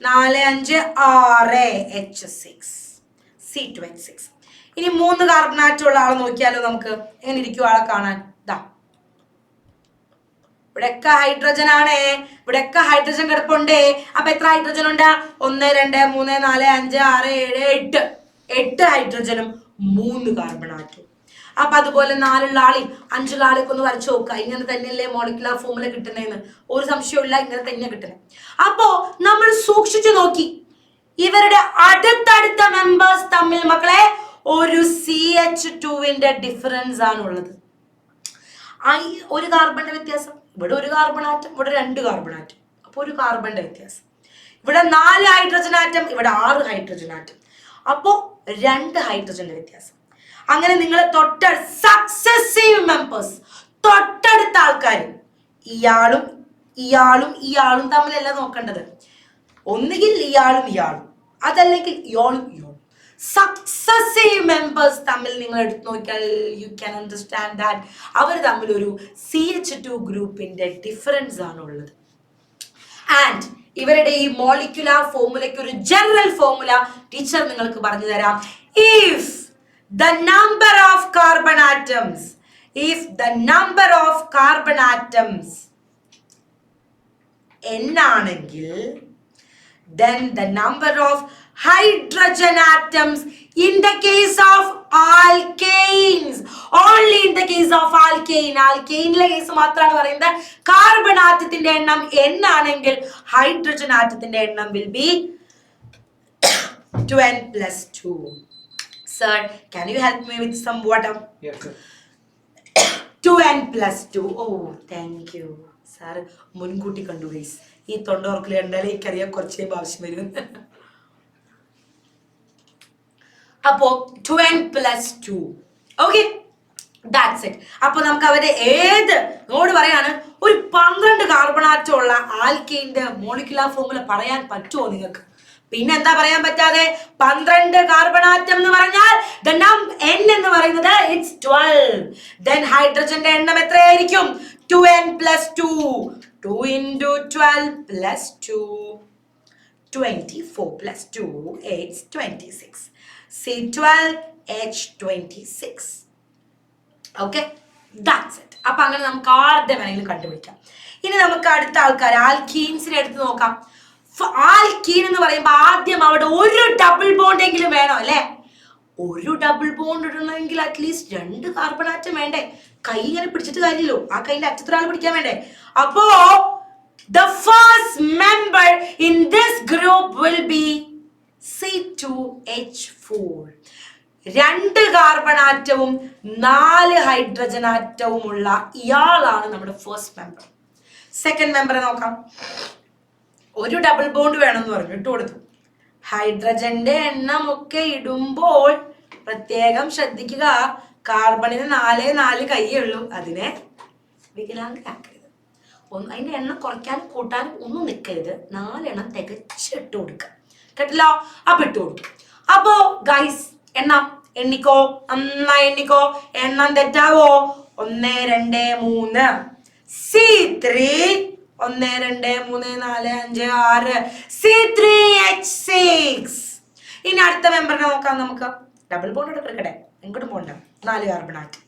4 5 6 H6 C2H6. ഇനി 3 കാർബൺ ആറ്റം ഉള്ള ആളെ നോക്കിയാലോ നമുക്ക്. എങ്ങനെ ഇരിക്കും ആളെ കാണാൻ? ഇവിടെയൊക്കെ ഹൈഡ്രജൻ ആണ്, ഇവിടെയൊക്കെ ഹൈഡ്രജൻ കിടപ്പുണ്ട്. അപ്പൊ എത്ര ഹൈഡ്രജൻ ഉണ്ട്? 1 2 3 4 5 6 7 8 ഹൈഡ്രജനും 3 കാർബൺ ആറ്റവും. അപ്പൊ അതുപോലെ 4 ആളെയും 5 ആളെയൊക്കെ ഒന്ന് വരച്ചു നോക്കുക. ഇങ്ങനെ തന്നെയല്ലേ മോളിക്കുലാർ ഫോർമുല കിട്ടുന്നതെന്ന്? ഒരു സംശയമില്ല, ഇങ്ങനെ തന്നെ കിട്ടുന്നത്. അപ്പോ നമ്മൾ സൂക്ഷിച്ചു നോക്കി ഇവരുടെ അടുത്തടുത്ത മെമ്പേഴ്സ് തമ്മിൽ മക്കളെ ഒരു CH2 ഡിഫറൻസ് ആണുള്ളത്. ഒരു കാർബണിന്റെ വ്യത്യാസം. ഇവിടെ ഒരു കാർബൺ ആറ്റം, ഇവിടെ 2 കാർബൺ ആറ്റം. അപ്പൊ ഒരു കാർബണിന്റെ വ്യത്യാസം. ഇവിടെ 4 ഹൈഡ്രജൻ ആറ്റം, ഇവിടെ 6 ഹൈഡ്രജൻ ആറ്റം. അപ്പോ 2 ഹൈഡ്രജന്റെ വ്യത്യാസം. അങ്ങനെ നിങ്ങൾ സക്സസീവ് മെമ്പേഴ്സ് തൊട്ടടുത്ത ആൾക്കാർ ഇയാളും ഇയാളും ഇയാളും തമ്മിലല്ല നോക്കേണ്ടത്. ഒന്നുകിൽ ഇയാളും ഇയാളും, അതല്ലെങ്കിൽ ഇയാളും ഇയാളും. സക്സസീവ് മെമ്പേഴ്സ് തമ്മിൽ നിങ്ങൾ എടുത്തു നോക്കിയാൽ യു ക്യാൻ അണ്ടർസ്റ്റാൻഡ് ദാറ്റ് അവർ തമ്മിൽ ഒരു CH2 ഗ്രൂപ്പിന്റെ ഡിഫറൻസ് ആണ് ഉള്ളത്. ആൻഡ് ഇവരുടെ ഈ മോളിക്കുലാർ ഫോർമുലയ്ക്ക് ഒരു ജനറൽ ഫോർമുല ടീച്ചർ നിങ്ങൾക്ക് പറഞ്ഞു തരാം. If the number of carbon atoms n ആണെങ്കിൽ then the number of hydrogen atoms in the case of alkanes, only in the case of alkaneലെ കേസ് മാത്രമാണ് പറയുന്നത്. കാർബൺ ആറ്റത്തിന്റെ എണ്ണം n ആണെങ്കിൽ ഹൈഡ്രജൻ ആറ്റത്തിന്റെ എണ്ണം will be 2n plus 2. Sir, can you help me with some water? Yes, sir. 2n plus 2. Oh, thank you. Sir, മുൻകൂട്ടി കണ്ടു guys. ഈ തൊണ്ടോർക്കിൽ കണ്ടാലേ എനിക്കറിയാം കുറച്ചേ ആവശ്യം വരും. അപ്പോ 2n plus 2. Okay, that's it. അപ്പൊ നമുക്ക് അവരുടെ നോട് പറയാണ് ഒരു 12 കാർബൺ ആറ്റം ഉള്ള ആൽക്കെയിന്റെ മോളിക്കുലാർ ഫോർമുല പറയാൻ പറ്റുമോ നിങ്ങൾക്ക്? പിന്നെ എന്താ പറയാൻ പറ്റാതെ? 12 കാർബൺ ആറ്റം എന്ന് പറഞ്ഞാൽ n എന്ന് പറയുന്നത് ഇറ്റ്സ് 12. then ഹൈഡ്രജന്റെ എണ്ണം എത്രയായിരിക്കും? 2n plus 2. 2 into 12 plus 2 24 plus 2 it's 26. C12 H26. okay, that's it. അപ്പൊ അങ്ങനെ നമുക്ക് ആരുടെ വേണമെങ്കിലും കണ്ടുപിടിക്കാം. ഇനി നമുക്ക് അടുത്ത ആൾക്കാർ ആൽക്കീൻസിനെ എടുത്ത് നോക്കാം. ആൽക്കീൻ എന്ന് പറയുമ്പോൾ ആദ്യം അവിടെ ഒരു ഡബിൾ ബോണ്ട് എങ്കിലും വേണോ അല്ലെ? ഒരു ഡബിൾ ബോണ്ട് ഇടണമെങ്കിൽ അറ്റ്ലീസ്റ്റ് 2 കാർബൺ ആറ്റം വേണ്ടേ? കൈ ഇങ്ങനെ പിടിച്ചിട്ട് കാര്യമില്ലോ, ആ കൈയിന്റെ അറ്റത്തൊരാൾ പിടിക്കാൻ വേണ്ടേ? അപ്പോ the first member in this group will be C2H4. 2 carbon ആറ്റവും 4 ഹൈഡ്രജൻ ആറ്റവും ഉള്ള ഇയാളാണ് നമ്മുടെ ഫസ്റ്റ് മെമ്പർ. സെക്കൻഡ് മെമ്പറെ നോക്കാം. ഒരു ഡബിൾ ബോണ്ട് വേണമെന്ന് പറഞ്ഞു, ഇട്ട് കൊടുത്തു. ഹൈഡ്രജന്റെ എണ്ണം ഒക്കെ ഇടുമ്പോൾ പ്രത്യേകം ശ്രദ്ധിക്കുക, കാർബണിന് 4 കൈയേ ഉള്ളൂ. അതിനെ വികലാംഗരാക്കരുത്. അതിന്റെ എണ്ണം കുറയ്ക്കാനും കൂട്ടാനും ഒന്നും നിൽക്കരുത്. 4 തികച്ചിട്ട് കൊടുക്കുക. കേട്ടല്ലോ? അപ്പൊ ഇട്ട് കൊടുക്കും. അപ്പോ ഗൈസ് എണ്ണിക്കോ, നന്നായി എണ്ണിക്കോ. എണ്ണം തെറ്റാവോ? 1 2 3 C3 1 2 3 4 5 6 C3H6. ഇനി അടുത്ത മെമ്പറിനെ നോക്കാം നമുക്ക്. ഡബിൾ ബോണ്ട് എടുക്കട്ടെ, ഇങ്ങോട്ട് പോണ്ട. 4 കാർബൺ ആറ്റം.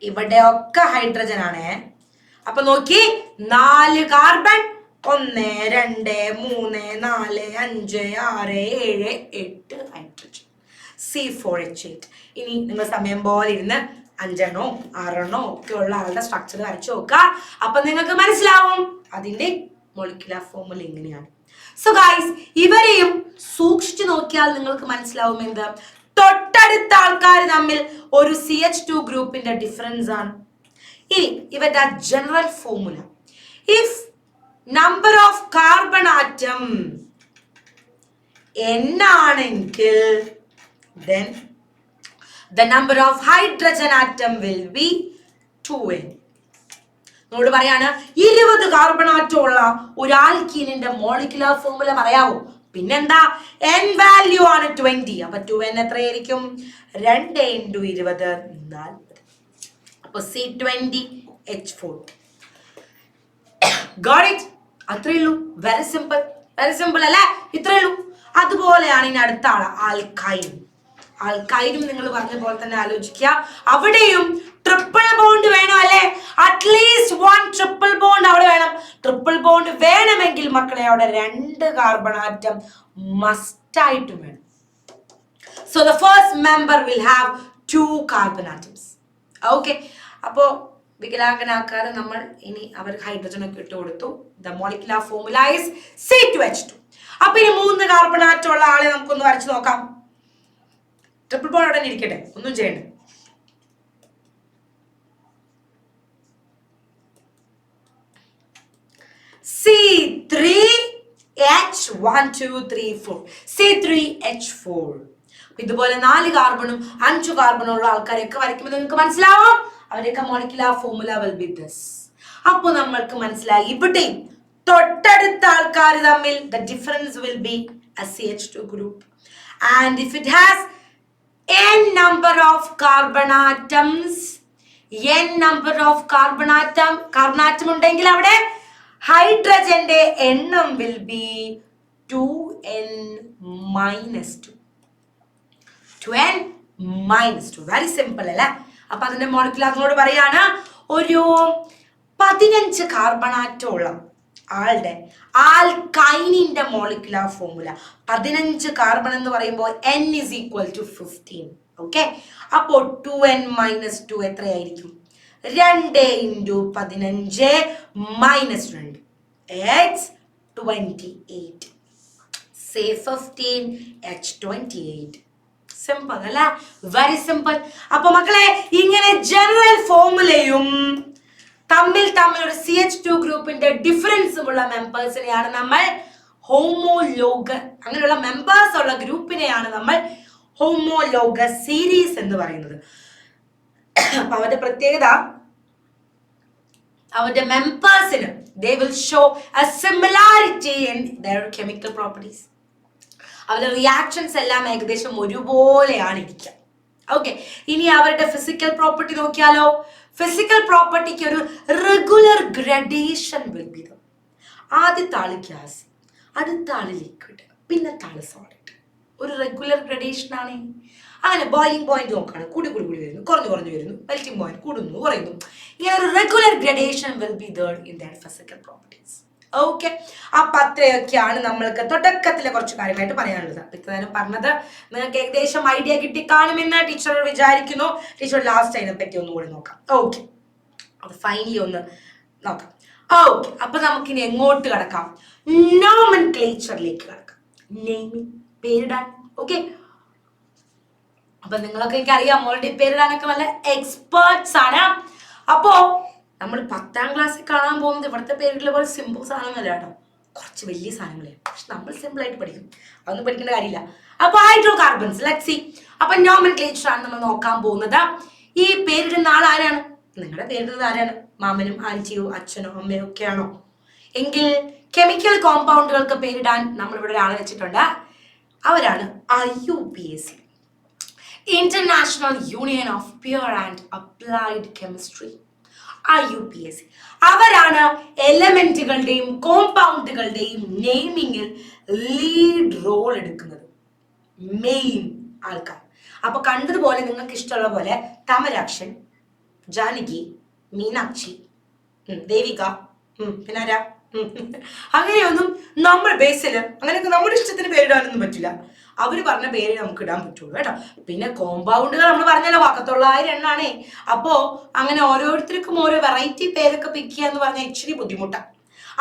ഇവിടെ ഒക്കെ ഹൈഡ്രജൻ ആണ്. അപ്പൊ നോക്കി, 4 കാർബൺ 1 2 3 4 5 6 7 8 ഹൈഡ്രജൻ C4H8. ഇനി നിങ്ങൾ സമയം പോലെ ഇരുന്ന് 5 6 ഒക്കെ ഉള്ള ആളുടെ സ്ട്രക്ചർ വരച്ചു നോക്കുക. അപ്പൊ നിങ്ങൾക്ക് മനസ്സിലാവും അതിന്റെ മോളിക്കുലാർ ഫോർമുല എങ്ങനെയാണ്. സോ ഗൈസ്, ഇവരെയും സൂക്ഷിച്ചു നോക്കിയാൽ നിങ്ങൾക്ക് മനസ്സിലാവും എന്ത് തൊട്ടടുത്ത ആൾക്കാർ തമ്മിൽ ഒരു CH2 ഗ്രൂപ്പിന്റെ ഡിഫറൻസ് ആണ്. ഇനി ഇവരുടെ general formula, if number of carbon atom n ആണെങ്കിൽ then the number of hydrogen atom will be 2n. നോട് പറയാണ് 20 കാർബൺ ആറ്റം ഉള്ള ഒരു ആൽക്കീനിന്റെ മോളിക്യുലർ ഫോർമുല പറയാവോ? പിന്നെന്താ, n വാല്യൂ ആണ് 20. അപ്പൊ 2n എത്രയായിരിക്കും? 2 × 20 40. അപ്പൊ C20H4. Got it? അത്രേ ഉള്ളൂ. വെരി സിമ്പിൾ, വെരി സിമ്പിൾ അല്ലേ? ഇത്രേ ഉള്ളൂ. അതുപോലെയാണ് ഇനി അടുത്ത ആള് ആൽക്കൈൻ. ആൽക്കൈനും നിങ്ങൾ പറഞ്ഞ പോലെ തന്നെ ആലോചിക്കുക. അവിടെയും ട്രിപ്പിൾ ബോണ്ട് വേണം അല്ലേ? അറ്റ്ലീസ്റ്റ് 1 ട്രിപ്പിൾ ബോണ്ട് അവിടെ വേണം. ട്രിപ്പിൾ ബോണ്ട് വേണമെങ്കിൽ മക്കളെ അവിടെ 2 കാർബൺ ആറ്റം മസ്റ്റ് ആയിട്ടും വേണം. So the first member will have 2 carbon atoms. Okay, അപ്പോ വികലാംഗനാക്കാതെ നമ്മൾ ഇനി അവർക്ക് ഹൈഡ്രജൻ ഒക്കെ ഇട്ട് കൊടുത്തു. The molecular formula is C2H2. അപ്പൊ ഇനി 3 കാർബൺ ആറ്റം ഉള്ള ആളെ നമുക്കൊന്ന് വരച്ചു നോക്കാം. ട്രിപ്പിൾ ബോണ്ട് അവിടെ ഇരിക്കട്ടെ, ഒന്നും ചെയ്യണ്ട. C3H1 2 3 4 C3H4. ഇതുപോലെ 4 കാർബണും 5 കാർബണും ഉള്ള ആൾക്കാരെയൊക്കെ വരയ്ക്കുമ്പോൾ നിങ്ങൾക്ക് മനസ്സിലാവും അവരൊക്കെ molecular formula will be this. അപ്പൊ നമ്മൾക്ക് മനസ്സിലായി ഇവിടെയും തൊട്ടടുത്ത ആൾക്കാർ തമ്മിൽ the difference will be a CH2 group, and if it has n number of carbon atoms, n number of carbon atom ഉണ്ടെങ്കിൽ അവിടെ ഹൈഡ്രജന്റെ എണ്ണം will be 2n - 2. 2n - 2. Very simple അല്ലേ? അപ്പൊ അതിന്റെ മോളിക്യുലറിനോട് പറയാണ് ഒരു 15 കാർബൺ ആറ്റം ഉള്ള ആളുടെ ആൽക്കൈനിന്റെ മോളിക്യുലർ ഫോർമുല 15 കാർബൺ എന്ന് പറയുമ്പോൾ n is equal to 15. Okay, അപ്പോൾ 2n - 2 എത്രയായിരിക്കും? 2 × 15 - 2 it's 28. Say 15H28. സിമ്പിൾ അല്ല? Very simple. അപ്പൊ മക്കളെ ഇങ്ങനെ ജനറൽ ഫോർമുലയും തമ്മിൽ ഒരു CH2 ഗ്രൂപ്പിന്റെ ഡിഫറൻസും ഉള്ള മെമ്പേഴ്സിനെയാണ് നമ്മൾ ഹോമോലോഗസ്, അങ്ങനെയുള്ള മെമ്പേഴ്സ് ഉള്ള ഗ്രൂപ്പിനെയാണ് നമ്മൾ ഹോമോലോഗസ് സീരീസ് എന്ന് പറയുന്നത്. അപ്പൊ അവരുടെ പ്രത്യേകത, അവരുടെ മെമ്പേഴ്സിന് they will show a similarity in their chemical properties. അവരുടെ റിയാക്ഷൻസ് എല്ലാം ഏകദേശം ഒരുപോലെയാണ് ഇരിക്കുക. ഓക്കെ, ഇനി അവരുടെ ഫിസിക്കൽ പ്രോപ്പർട്ടി നോക്കിയാലോ. ഫിസിക്കൽ പ്രോപ്പർട്ടിക്ക് ഒരു regular gradation will be the. ആദ്യത്തെ ആള് ഗ്യാസ്, അടുത്ത ആള് ലിക്വിഡ്, പിന്നത്തെ ആള് സോളിഡ്. ഒരു റെഗുലർ ഗ്രഡേഷൻ ആണ്. അങ്ങനെ ബോയിലിംഗ് പോയിന്റ് നോക്കുകയാണ്, കൂടി വരുന്നു, കുറഞ്ഞു വരുന്നു, മെൽറ്റിംഗ് പോയിന്റ് കൂടുന്നു, കുറയുന്നു. ഇങ്ങനെ ഒരു regular gradation will be there in that physical properties. Okay, അപ്പൊ അത്രയൊക്കെയാണ് നമ്മൾക്ക് തുടക്കത്തിലെ കുറച്ച് കാര്യമായിട്ട് പറയാനുള്ളത്. ഇത്രയും പറഞ്ഞത് നിങ്ങൾക്ക് ഏകദേശം ഐഡിയ കിട്ടി കാണുമെന്ന് ടീച്ചർ വിചാരിക്കുന്നു. ടീച്ചർ ലാസ്റ്റ് അതിനെ പറ്റി ഒന്നുകൂടി നോക്കാം. ഓക്കെ, അത് ഫൈനലി ഒന്ന് നോക്കാം. ഓക്കെ, അപ്പൊ നമുക്കിനി എങ്ങോട്ട് കിടക്കാം? നോമൻക്ലേച്ചറിലേക്ക് കിടക്കാം. നെയിമിംഗ്, പേരിടാൻ. ഓക്കെ, അപ്പൊ നിങ്ങളൊക്കെ എനിക്കറിയാം ഓൾറെഡി പേരിടാനൊക്കെ നല്ല എക്സ്പേർട്സ് ആണ്. അപ്പോ നമ്മൾ 10ാം ക്ലാസ്സിൽ കാണാൻ പോകുന്നത് ഇവിടുത്തെ പേരിട്ടുള്ള പോലെ സിമ്പിൾ സാധനമല്ല കേട്ടോ, കുറച്ച് വലിയ സാധനങ്ങളെ. പക്ഷെ നമ്മൾ സിമ്പിൾ ആയിട്ട് പഠിക്കും, അതൊന്നും പഠിക്കേണ്ട കാര്യമില്ല. അപ്പൊ ഹൈഡ്രോ കാർബൺസ്, ലെറ്റ്സ് സീ. അപ്പൊ നോമൻക്ലേച്ചർ ആണ് നമ്മൾ നോക്കാൻ പോകുന്നത്. ഈ പേരിടുന്ന ആൾ ആരാണ്? നിങ്ങളുടെ പേരിടുന്നത് ആരാണ്? മാമനും ആന്റിയോ അച്ഛനോ അമ്മയോ ഒക്കെ ആണോ? എങ്കിൽ കെമിക്കൽ കോമ്പൗണ്ടുകൾക്ക് പേരിടാൻ നമ്മളിവിടെ ഒരാളെ വെച്ചിട്ടുണ്ട്. അവരാണ് IUPAC, international union of pure and applied chemistry. IUPAC അവരാണ് എലമെന്റുകളുടെയും കോമ്പൗണ്ടുകളുടെയും നെയിമിങ്ങിൽ ലീഡ് റോൾ എടുക്കുന്നത്, മെയിൻ ആൾക്കാർ. അപ്പൊ കണ്ടതുപോലെ നിങ്ങൾക്ക് ഇഷ്ടമുള്ള പോലെ തമരാക്ഷൻ, ജാനകി, മീനാക്ഷി, ദേവിക, പിന്നെ ആരാ, അങ്ങനെയൊന്നും നമ്മൾ ബേസിൽ അങ്ങനെയൊക്കെ നമ്മുടെ ഇഷ്ടത്തിന് പേരിടാനൊന്നും പറ്റില്ല. അവര് പറഞ്ഞ പേര് നമുക്ക് ഇടാൻ പറ്റുള്ളൂ കേട്ടോ. പിന്നെ കോമ്പൗണ്ടുകൾ നമ്മൾ പറഞ്ഞല്ലോ 1,900 എണ്ണാണേ. അപ്പോ അങ്ങനെ ഓരോരുത്തർക്കും ഓരോ വെറൈറ്റി പേരൊക്കെ പിക്ക് ചെയ്യുക എന്ന് പറഞ്ഞാൽ ഇച്ചിരി ബുദ്ധിമുട്ടാണ്.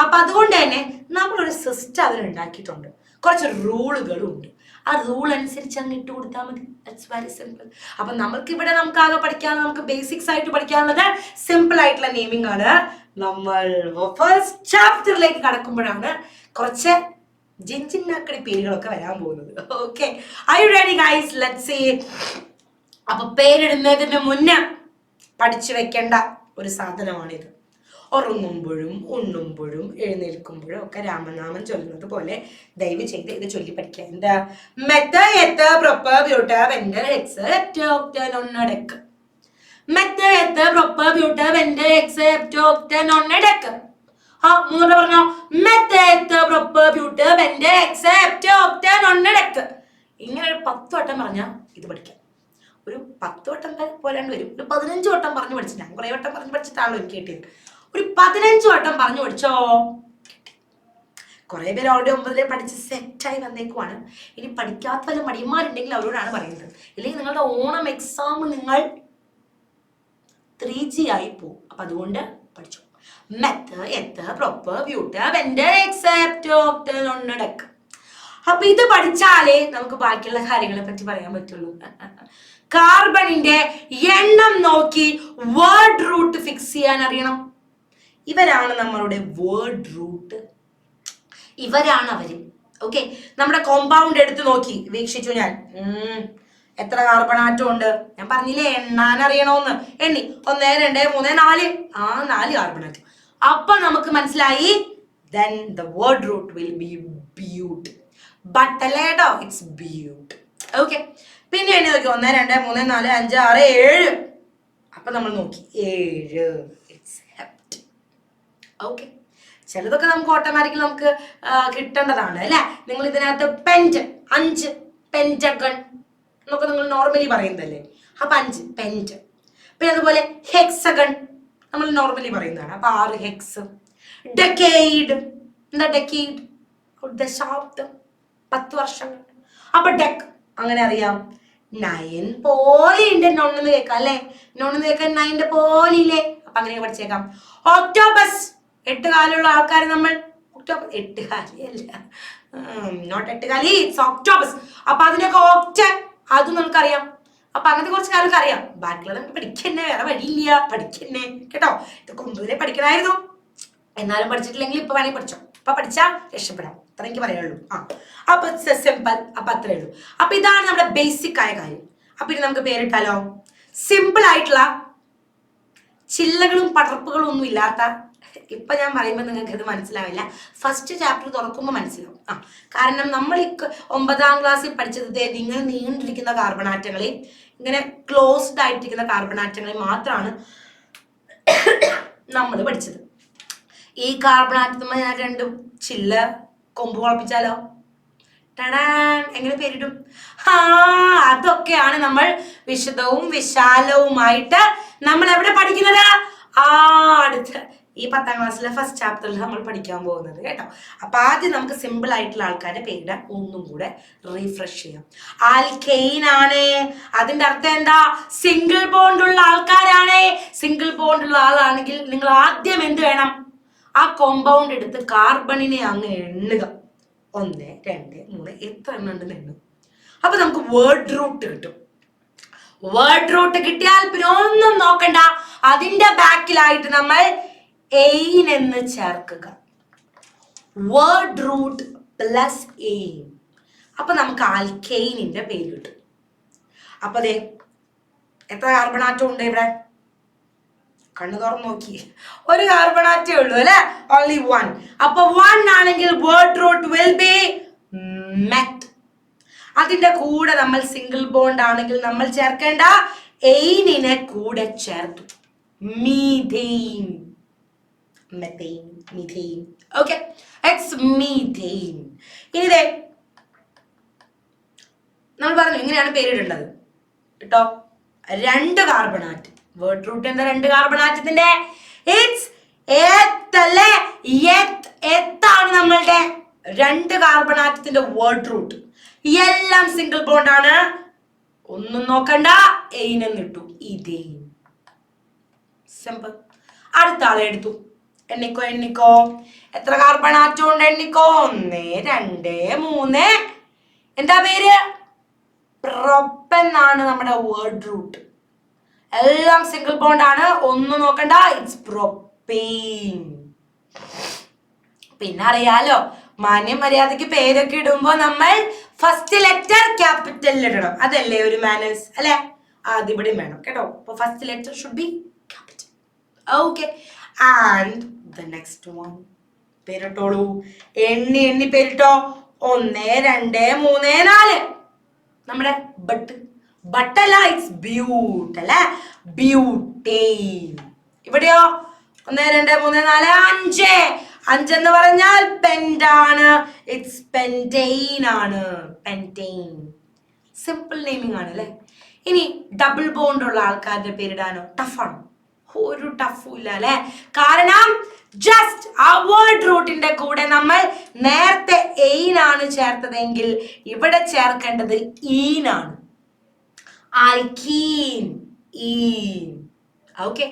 അപ്പൊ അതുകൊണ്ട് തന്നെ നമ്മളൊരു സിസ്റ്റം അതിനുണ്ടാക്കിയിട്ടുണ്ട്, കുറച്ച് റൂളുകളും ഉണ്ട്. ആ റൂൾ അനുസരിച്ച് അങ്ങ് ഇട്ട് കൊടുത്താൽ മതി. That's very simple. അപ്പൊ നമുക്ക് ആകെ പഠിക്കാനുള്ളത്, നമുക്ക് ബേസിക്സ് ആയിട്ട് പഠിക്കാനുള്ളത് സിമ്പിൾ ആയിട്ടുള്ള നെയിമിംഗ് ആണ്. നമ്മൾ ഫസ്റ്റ് ചാപ്റ്ററിലേക്ക് കടക്കുമ്പോഴാണ് കുറച്ച് ജിഞ്ചിന്നാക്കടി പേരുകളൊക്കെ വരാൻ പോകുന്നത്. Okay, I you ready guys? Let's see. അപ്പൊ പേരിടുന്നതിന് മുന്നേ പഠിച്ചു വെക്കേണ്ട ഒരു സാധനമാണിത്. ഉറങ്ങുമ്പോഴും ഉണ്ണുമ്പോഴും എഴുന്നേൽക്കുമ്പോഴും ഒക്കെ രാമനാമം ചൊല്ലുന്നത് പോലെ ദയവ് ചെയ്ത് ഇത് ചൊല്ലി പഠിക്കുക. എന്താ? മെത്ത എത്ത പ്രൊപ്പർ ബ്യൂട്ട വെൻഡർ എക്സ് എപ്റ്റ് ഓക്ട നൊണ്ണടക്ക്. മെത്ത എത്ത പ്രൊപ്പർ ബ്യൂട്ട വെൻഡർ എക്സ് എപ്റ്റ് ഓക്ട നൊണ്ണടക്ക്. ആ മൂന്ന് പറഞ്ഞോ. മെത്ത എത്ത പ്രൊപ്പർ ബ്യൂട്ട വെൻഡർ എക്സ് എപ്റ്റ് ഓക്ട നൊണ്ണടക്ക്. ഇങ്ങനെ ഒരു 10 വട്ടം പറഞ്ഞാൽ ഇത് പഠിക്കാം. ഒരു 10 വട്ടം പോലാണ്ട് വരും. ഒരു 15 വട്ടം പറഞ്ഞു പഠിച്ചു. ഞാൻ കുറേ വട്ടം പറഞ്ഞു പഠിച്ചിട്ടാണല്ലോ എനിക്ക് കിട്ടിയത്. ഒരു 15 വട്ടം പറഞ്ഞു പഠിച്ചോ. കുറെ പേര് ഓൾറെഡി 9 പഠിച്ച് സെറ്റായി വന്നേക്കുവാണ്. ഇനി പഠിക്കാത്ത വല്ല മടിയന്മാരുണ്ടെങ്കിൽ അവരോടാണ് പറയുന്നത്. ഇല്ലെങ്കിൽ നിങ്ങളുടെ ഓണം എക്സാം നിങ്ങൾ 3G ആയി പോകും. അപ്പൊ അതുകൊണ്ട് പഠിച്ചോ. മെത്ത് എത്ത് പ്രൊപ്പർ ബ്യൂട്ട വെൻഡർ എക്സെപ്റ്റ് ഓക്ട നൊണ്ണടക്ക്. അപ്പൊ ഇത് പഠിച്ചാലേ നമുക്ക് ബാക്കിയുള്ള കാര്യങ്ങളെ പറ്റി പറയാൻ പറ്റുള്ളൂ. കാർബണിന്റെ എണ്ണം നോക്കി വേർഡ് റൂട്ട് ഫിക്സ് ചെയ്യാൻ അറിയണം. ഇവരാണ് നമ്മളുടെ വേർഡ് റൂട്ട്. ഇവരാണ് അവര്. ഓക്കെ, നമ്മുടെ കോമ്പൗണ്ട് എടുത്ത് നോക്കി വീക്ഷിച്ചു ഞാൻ. എത്ര കാർബൺ ആറ്റം ഉണ്ട്? ഞാൻ പറഞ്ഞില്ലേ എണ്ണാൻ അറിയണോന്ന്. എണ്ണി 1 2 3 4. 4 കാർബൺ ആറ്റം. അപ്പൊ നമുക്ക് മനസ്സിലായി. then the word root will be bute. but അല്ലേ കേട്ടോ, it's bute. ഓക്കെ, പിന്നെ എണ്ണി നോക്കി 1 2 3 4 5 6 7. അപ്പൊ നമ്മൾ നോക്കി 7. it's hept. ഓക്കെ, ചിലതൊക്കെ നമുക്ക് ഓട്ടോമാറ്റിക്കലി നമുക്ക് കിട്ടേണ്ടതാണ് അല്ലെ. നിങ്ങൾ ഇതിനകത്ത് പെന്റ് 5 പെന്റഗൺ എന്നൊക്കെ നിങ്ങൾ നോർമലി പറയുന്നതല്ലേ. അപ്പൊ 5 പെന്റ്. പിന്നെ അതുപോലെ ഹെക്സഗൺ നമ്മൾ നോർമലി പറയുന്നതാണ്. അപ്പൊ 6 ഹെക്സ്. ഡെക്കേഡ്, എന്താ ഡെക്കേഡ്? ദശാബ്ദം, 10 വർഷങ്ങൾ. അപ്പൊ ഡെക്ക് അങ്ങനെ അറിയാം. 9 പോലെ ഉണ്ട് നൊണ്ണെന്ന് കേൾക്കാം അല്ലെ. നൊണ്ണെന്ന് കേൾക്കാൻ 9 പോലെ ഇല്ലേ. അപ്പൊ അങ്ങനെ പഠിച്ചേക്കാം. ഒക്ടോബസ്, 8 കാലുള്ള ആൾക്കാർ നമ്മൾ. ഒക്ടോബസ് 8 കാലിയല്ല, നോട്ട് 8 കാലി, ഇറ്റ്സ് ഒക്ടോബസ്. അപ്പൊ അതിനൊക്കെ ഒക്ട, അതും നമുക്കറിയാം. അപ്പൊ അങ്ങനത്തെ കുറച്ച് കാര്യമൊക്കെ അറിയാം. ബാക്കിയുള്ള നമുക്ക് പഠിക്കന്നെ, വേറെ വഴിയില്ല, പഠിക്കന്നെ കേട്ടോ. ഇതൊക്കെ മുമ്പിലേ പഠിക്കണമായിരുന്നു. എന്നാലും പഠിച്ചിട്ടില്ലെങ്കിൽ ഇപ്പൊ വേണമെങ്കിൽ പഠിച്ചോ. ഇപ്പൊ പഠിച്ചാൽ രക്ഷപ്പെടാം. അത്ര എനിക്ക് പറയുള്ളൂ. അപ്പൊ സിമ്പിൾ. അപ്പൊ അത്രേ ഉള്ളൂ. അപ്പൊ ഇതാണ് നമ്മുടെ ബേസിക് ആയ കാര്യം. അപ്പൊ ഇനി നമുക്ക് പേരിട്ടാലോ. സിമ്പിൾ ആയിട്ടുള്ള ചില്ലകളും പടർപ്പുകളും ഒന്നും ഇല്ലാത്ത, ഇപ്പൊ ഞാൻ പറയുമ്പോൾ നിങ്ങൾക്ക് ഇത് മനസ്സിലാവില്ല. ഫസ്റ്റ് ചാപ്റ്റർ തുറക്കുമ്പോൾ മനസ്സിലാവും. കാരണം നമ്മൾ ഈ 9ാം ക്ലാസ്സിൽ പഠിച്ചത് ഇങ്ങനെ നീണ്ടിരിക്കുന്ന കാർബണാറ്റങ്ങളെ, ഇങ്ങനെ ക്ലോസ്ഡ് ആയിട്ടിരിക്കുന്ന കാർബണാറ്റങ്ങളെ മാത്രമാണ് നമ്മൾ പഠിച്ചത്. ഈ കാർബണാറ്റം ഞാൻ 2 ചില്ല കൊമ്പ് കുളപ്പിച്ചാലോ. ടടാൻ, എങ്ങനെ പേരിടും? അതൊക്കെയാണ് നമ്മൾ വിശദവും വിശാലവുമായിട്ട് നമ്മൾ എവിടെ പഠിക്കുന്നത്? അടുത്ത ഈ 10ാം ക്ലാസ്സിലെ ഫസ്റ്റ് ചാപ്റ്ററിൽ നമ്മൾ പഠിക്കാൻ പോകുന്നത് കേട്ടോ. അപ്പൊ ആദ്യം നമുക്ക് സിമ്പിൾ ആയിട്ടുള്ള ആൾക്കാരുടെ പേരിടാൻ ഒന്നും കൂടെ റീഫ്രഷ് ചെയ്യാം. ആൽക്കെയിൻ ആണ്. അതിന്റെ അർത്ഥം എന്താ? സിംഗിൾ ബോണ്ട് ഉള്ള ആൾക്കാരാണ്. സിംഗിൾ ബോണ്ട് ഉള്ള ആളാണെങ്കിൽ നിങ്ങൾ ആദ്യം എന്ത് വേണം? ആ കോമ്പൗണ്ട് എടുത്ത് കാർബണിനെ അങ്ങ് എണ്ണുക. 1 2 3 എത്ര എണ്ണം ഉണ്ടെന്ന് എണ്ണും. അപ്പൊ നമുക്ക് വേർഡ് റൂട്ട് കിട്ടും. വേർഡ് റൂട്ട് കിട്ടിയാൽ പിന്നെ ഒന്നും നോക്കണ്ട, അതിന്റെ ബാക്കിലായിട്ട് നമ്മൾ എയിൻ എന്ന് ചേർക്കുക. Word root plus ane. അപ്പൊ നമുക്ക് ആൽക്കെയിനിന്റെ പേര് കിട്ടും. അപ്പൊ അതെ, എത്ര കാർബണാറ്റം ഉണ്ട് ഇവിടെ? കണ്ണു തുറന്ന് നോക്കി, 1 കാർബണാറ്റേ ഉള്ളൂ അല്ലെ. ഓൺലി 1. അപ്പൊ 1 ആണെങ്കിൽ word root will be meth. അതിന്റെ കൂടെ നമ്മൾ സിംഗിൾ ബോണ്ട് ആണെങ്കിൽ നമ്മൾ ചേർക്കേണ്ട എയിനിനെ കൂടെ ചേർത്തു. Methane, methane, methane. Okay, it's methane. ഇനി ഇതേ നമ്മൾ പറഞ്ഞു ഇങ്ങനെയാണ് പേരിടേണ്ടത് കേട്ടോ. 2 കാർബണാറ്റ്. വേർഡ് റൂട്ട് എന്താ? 2 കാർബണാറ്റത്തിന്റെ ഇറ്റ്സ് എത്തല്ലേ. എത്താണ് നമ്മളുടെ 2 കാർബണാറ്റത്തിന്റെ വേർഡ് റൂട്ട്. എല്ലാം സിംഗിൾ ബോണ്ട് ആണ്. ഒന്നും നോക്കണ്ട, എയിൻ എന്നിട്ടു. ഇതെയിൻ. സിമ്പിൾ. അടുത്ത ആളെ എടുത്തു. എണ്ണിക്കോ. എത്ര കാർബൺ ആറ്റം ഉണ്ട്? എണ്ണിക്കോ. 1 2 3 എന്താ പേര്? പ്രൊപ്പ് എന്നാണ് നമ്മുടെ വേർഡ് റൂട്ട്. എല്ലാം സിംഗിൾ ബോണ്ട് ആണ്, ഒന്നും നോക്കണ്ട. It's propane. പിന്നെ അറിയാലോ, മാന്യം മര്യാദക്ക് പേരൊക്കെ ഇടുമ്പോ നമ്മൾ ഫസ്റ്റ് ലെറ്റർ ക്യാപിറ്റലിൽ ഇടണം. അതല്ലേ ഒരു മാനേഴ്സ് അല്ലെ? അതിവിടെ വേണം കേട്ടോ. അപ്പൊ first letter should be capital. Okay. And the next one, പേരിട്ടോളൂ. എണ്ണി എണ്ണി പേരിട്ടോ. 1 2 3 4. നമ്മുടെ ബട്ട്. ബട്ടല്ല, ഇറ്റ്സ് ബ്യൂട്ട് അല്ലെ? ബ്യൂട്ടൈൻ. ഇവിടെയോ 1 2 3 4 5. 5 എന്ന് പറഞ്ഞാൽ പെന്റാണ്. ഇറ്റ്സ് പെന്റൈൻ ആണ്. പെന്റൈൻ. സിമ്പിൾ നെയിമിംഗ് ആണ് അല്ലെ? ഇനി ഡബിൾ ബോണ്ട് ഉള്ള ആൾക്കാരുടെ പേരിടാനോ? ടഫാണ്. ഒരു ടഫും ഇല്ല അല്ലെ? കാരണം ജസ്റ്റ് ആ വേർഡ് റൂട്ടിന്റെ കൂടെ നമ്മൾ നേരത്തെ എയിനാണ് ചേർത്തതെങ്കിൽ ഇവിടെ ചേർക്കേണ്ടത് ഈനാണ്. ആൽക്കീൻ. ഈൻ. ഓക്കെ.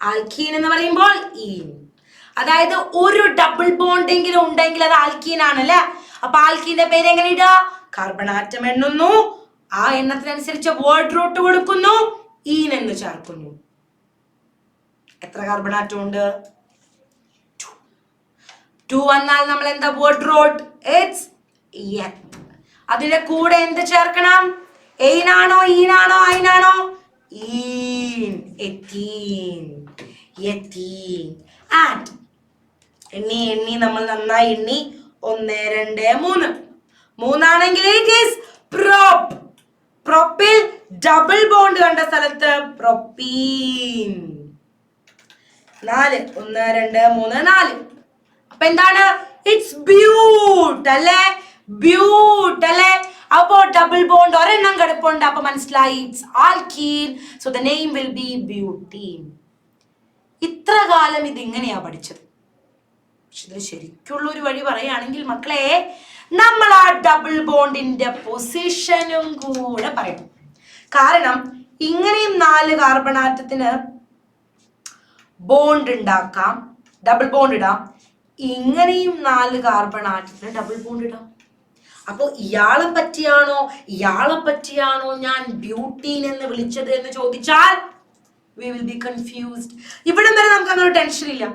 ആൽക്കീൻ എന്ന് പറയുമ്പോൾ ഈൻ. അതായത് ഒരു ഡബിൾ ബോണ്ടെങ്കിലും ഉണ്ടെങ്കിൽ അത് ആൽക്കീൻ ആണ് അല്ലെ? അപ്പൊ ആൽക്കീന്റെ പേര് എങ്ങനെ ഇടുക? കാർബൺ ആറ്റം എണ്ണുന്നു, ആ എണ്ണത്തിനനുസരിച്ച് വേർഡ് റൂട്ട് കൊടുക്കുന്നു, ഈൻ എന്ന് ചേർക്കുന്നു. എത്ര കാർബൺ ആറ്റം ഉണ്ട്? 2 വന്നാൽ നമ്മൾ എന്താ വേർഡ് റൂട്ട്? ഇറ്റ്സ് എത്ത്. അതിന്റെ കൂടെ എന്ത് ചേർക്കണം? എയിനാണോ ഈനാണോ ഐനാണോ? ഈൻ. എത്തീൻ. എത്തീൻ. ആൻഡ് എണ്ണി എണ്ണി നമ്മൾ നന്നായി എണ്ണി. 1 2 3. 3 ആണെങ്കിൽ ഇറ്റ് ഈസ് പ്രൊപ്പ്. പ്രൊപ്പിൽ ഡബിൾ ബോണ്ട് കണ്ട സ്ഥലത്ത് പ്രൊപ്പീൻ. 4. 1 2 3 4. അപ്പൊ എന്താണ്? ഇറ്റ്സ് ബ്യൂട്ട് അല്ലേ? ബ്യൂട്ട് അല്ലേ? അപ്പോ ഡബിൾ ബോണ്ട് ഒരെണ്ണം കിടപ്പുണ്ട്. അപ്പൊ മനസ്സിലായി, it's alkene. So the name will be butene. ഇത്ര കാലം ഇത് ഇങ്ങനെയാ പഠിച്ചത്. പക്ഷെ ഇത് ശരിക്കുള്ള ഒരു വഴി പറയുകയാണെങ്കിൽ മക്കളെ, നമ്മൾ ആ ഡബിൾ ബോണ്ടിന്റെ പൊസിഷനും കൂടെ പറയണം. കാരണം ഇങ്ങനെയും 4 കാർബൺ ആറ്റത്തിന് ബോണ്ട് ഉണ്ടാക്കാം, ഡബിൾ ബോണ്ട് ഇടാം. ഇങ്ങനെയും 4 കാർബൺ ആറ്റത്തിന് ഡബിൾ ബോണ്ട് ഇടാം. അപ്പോൾ ഇയാളെ പറ്റിയാണോ ഞാൻ ബ്യൂട്ടീൻ എന്ന് വിളിച്ചത് എന്ന് ചോദിച്ചാൽ we will be confused. ഇവിടെ വരെ നമുക്ക് അങ്ങനെ ടെൻഷൻ ഇല്ല.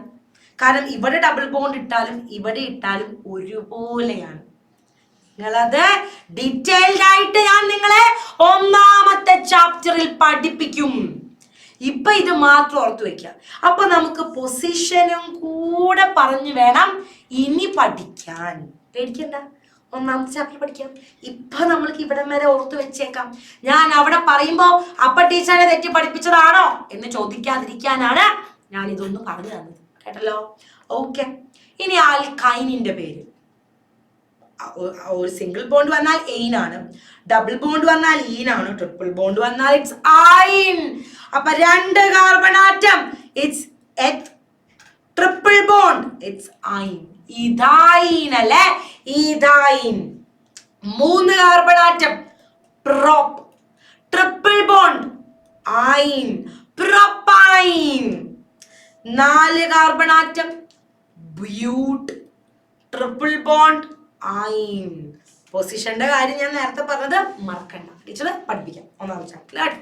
കാരണം ഇവിടെ ഡബിൾ ബോണ്ട് ഇട്ടാലും ഇവിടെ ഇട്ടാലും ഒരുപോലെയാണ്. നിങ്ങളത് ഡീറ്റെയിൽഡ് ആയിട്ട് ഞാൻ നിങ്ങളെ 1ാമത്തെ ചാപ്റ്ററിൽ പഠിപ്പിക്കും. ഇപ്പൊ ഇത് മാത്രം ഓർത്തു വെക്കുക. അപ്പൊ നമുക്ക് പൊസിഷനും കൂടെ പറഞ്ഞു വേണം ഇനി പഠിക്കാൻ. പേടിക്കണ്ട, 1ാമത്തെ ചാപ്റ്റർ പഠിക്കാം. ഇപ്പൊ നമ്മൾക്ക് ഇവിടെ വരെ ഓർത്തു വെച്ചേക്കാം. ഞാൻ അവിടെ പറയുമ്പോ അപ്പൊ ടീച്ചറെ തെറ്റി പഠിപ്പിച്ചതാണോ എന്ന് ചോദിക്കാതിരിക്കാനാണ് ഞാൻ ഇതൊന്നും പറഞ്ഞു തന്നത്. കേട്ടല്ലോ? ഓക്കെ. ഇനി ആൽക്കൈനിന്റെ പേര്. ഒരു സിംഗിൾ ബോണ്ട് വന്നാൽ എയിനാണ്, ഡബിൾ ബോണ്ട് വന്നാൽ ഈനാണ്, ട്രിപ്പിൾ ബോണ്ട് വന്നാൽ ഇറ്റ്സ് ഐൻ. അപ്പൊ 2 carbon atom it's eth, triple bond it's yne. Ethyne അല്ലേ? Ethyne. 3 carbon atom prop, triple bond yne, propyne. 4 carbon atom but, triple bond yne. പൊസിഷന്റെ കാര്യം ഞാൻ നേരത്തെ പറഞ്ഞത് മറക്കണ്ട, ടീച്ചർ പഠിപ്പിക്കാം 1ാമത്തെ ചാപ്റ്ററിൽ കേട്ടോ.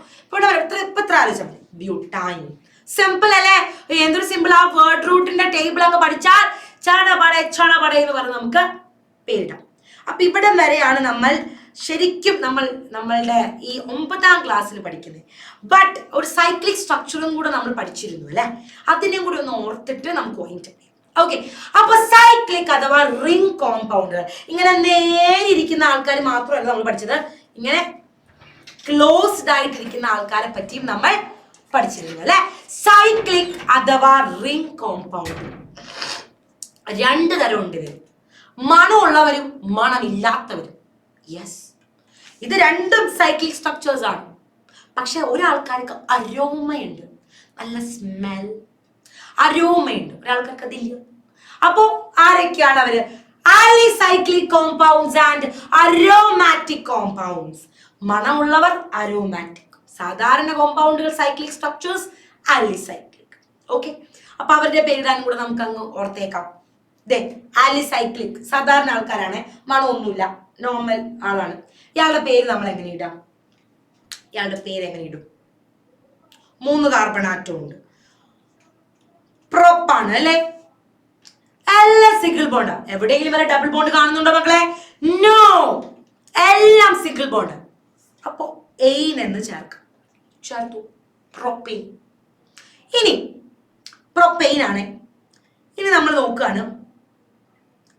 ഇപ്പൊ ഇത്ര ആലോചിച്ചാൽ മതി. ബ്യൂട്ടൈൻ. സിമ്പിൾ അല്ലേ? എന്തൊരു സിമ്പിൾ. ആ വേർഡ് റൂട്ടിന്റെ ടേബിൾ അങ്ങ് പഠിച്ചാൽ ചടപട എന്ന് പറഞ്ഞ് നമുക്ക് പേരിടാം. അപ്പൊ ഇവിടെ വരെയാണ് നമ്മൾ ശരിക്കും നമ്മളുടെ ഈ 9ാം ക്ലാസ്സിൽ പഠിക്കുന്നത്. ബട്ട് ഒരു സൈക്ലിക് സ്ട്രക്ചറും കൂടെ നമ്മൾ പഠിച്ചിരുന്നു അല്ലെ? അതിനെയും കൂടി ഒന്ന് ഓർത്തിട്ട് നമുക്ക് പോയിന്റ്. ഓക്കെ. അപ്പൊ സൈക്ലിക് അഥവാ റിംഗ് കോമ്പൗണ്ടുകൾ, ഇങ്ങനെ നേരിരിക്കുന്ന ആൾക്കാർ മാത്രമല്ല നമ്മൾ പഠിച്ചത്, ഇങ്ങനെ ക്ലോസ്ഡ് ആയിട്ടിരിക്കുന്ന ആൾക്കാരെ പറ്റിയും നമ്മൾ പഠിച്ചിരുന്നു അല്ലെ? സൈക്ലിക് അഥവാ റിംഗ് കോമ്പൗണ്ട് 2 തരം ഉണ്ട്. ഇതിൽ മണമുള്ളവരും മണമില്ലാത്തവരും. യെസ്, ഇത് രണ്ടും സൈക്ലിക് സ്ട്രക്ചേഴ്സ് ആണ്. പക്ഷെ ഒരാൾക്കാർക്ക് അരോമയുണ്ട്, നല്ല സ്മെൽ, അരോമയുണ്ട്. ഒരാൾക്കാർക്ക് അതില്ല. അപ്പോ ആരൊക്കെയാണ് അവര്? Alicyclic compounds and aromatic compounds. മണമുള്ളവർ അരോമാറ്റിക്, സാധാരണ കോമ്പൗണ്ടുകൾ സൈക്ലിക് സ്ട്രക്ചേഴ്സ് ആലിസൈക്ലിക്. ഓക്കെ. അപ്പൊ അവരുടെ പേരിടാൻ കൂടെ നമുക്ക് അങ്ങ് ഓർത്തേക്കാം. ആലിസൈക്ലിക്, സാധാരണ ആൾക്കാരാണ്, മണമൊന്നുമില്ല, നോർമൽ ആളാണ്. ഇയാളുടെ പേര് നമ്മൾ എങ്ങനെ ഇടാം? ഇയാളുടെ പേര് എങ്ങനെ ഇടും? 3 കാർബൺ ആറ്റം ഉണ്ട്, പ്രൊപ്പാണ് അല്ലെ, എല്ലാം സിംഗിൾ ബോണ്ട്. എവിടെയെങ്കിലും വരെ ഡബിൾ ബോണ്ട് കാണുന്നുണ്ടോ മക്കളെ? നോ, എല്ലാം സിംഗിൾ ബോണ്ട്. അപ്പോ എയിൻ എന്ന് ചേർത്തു, പ്രൊപ്പെയിൻ. ഇനി പ്രൊപ്പെയിൻ ആണ്. ഇനി നമ്മൾ നോക്കുകയാണ്,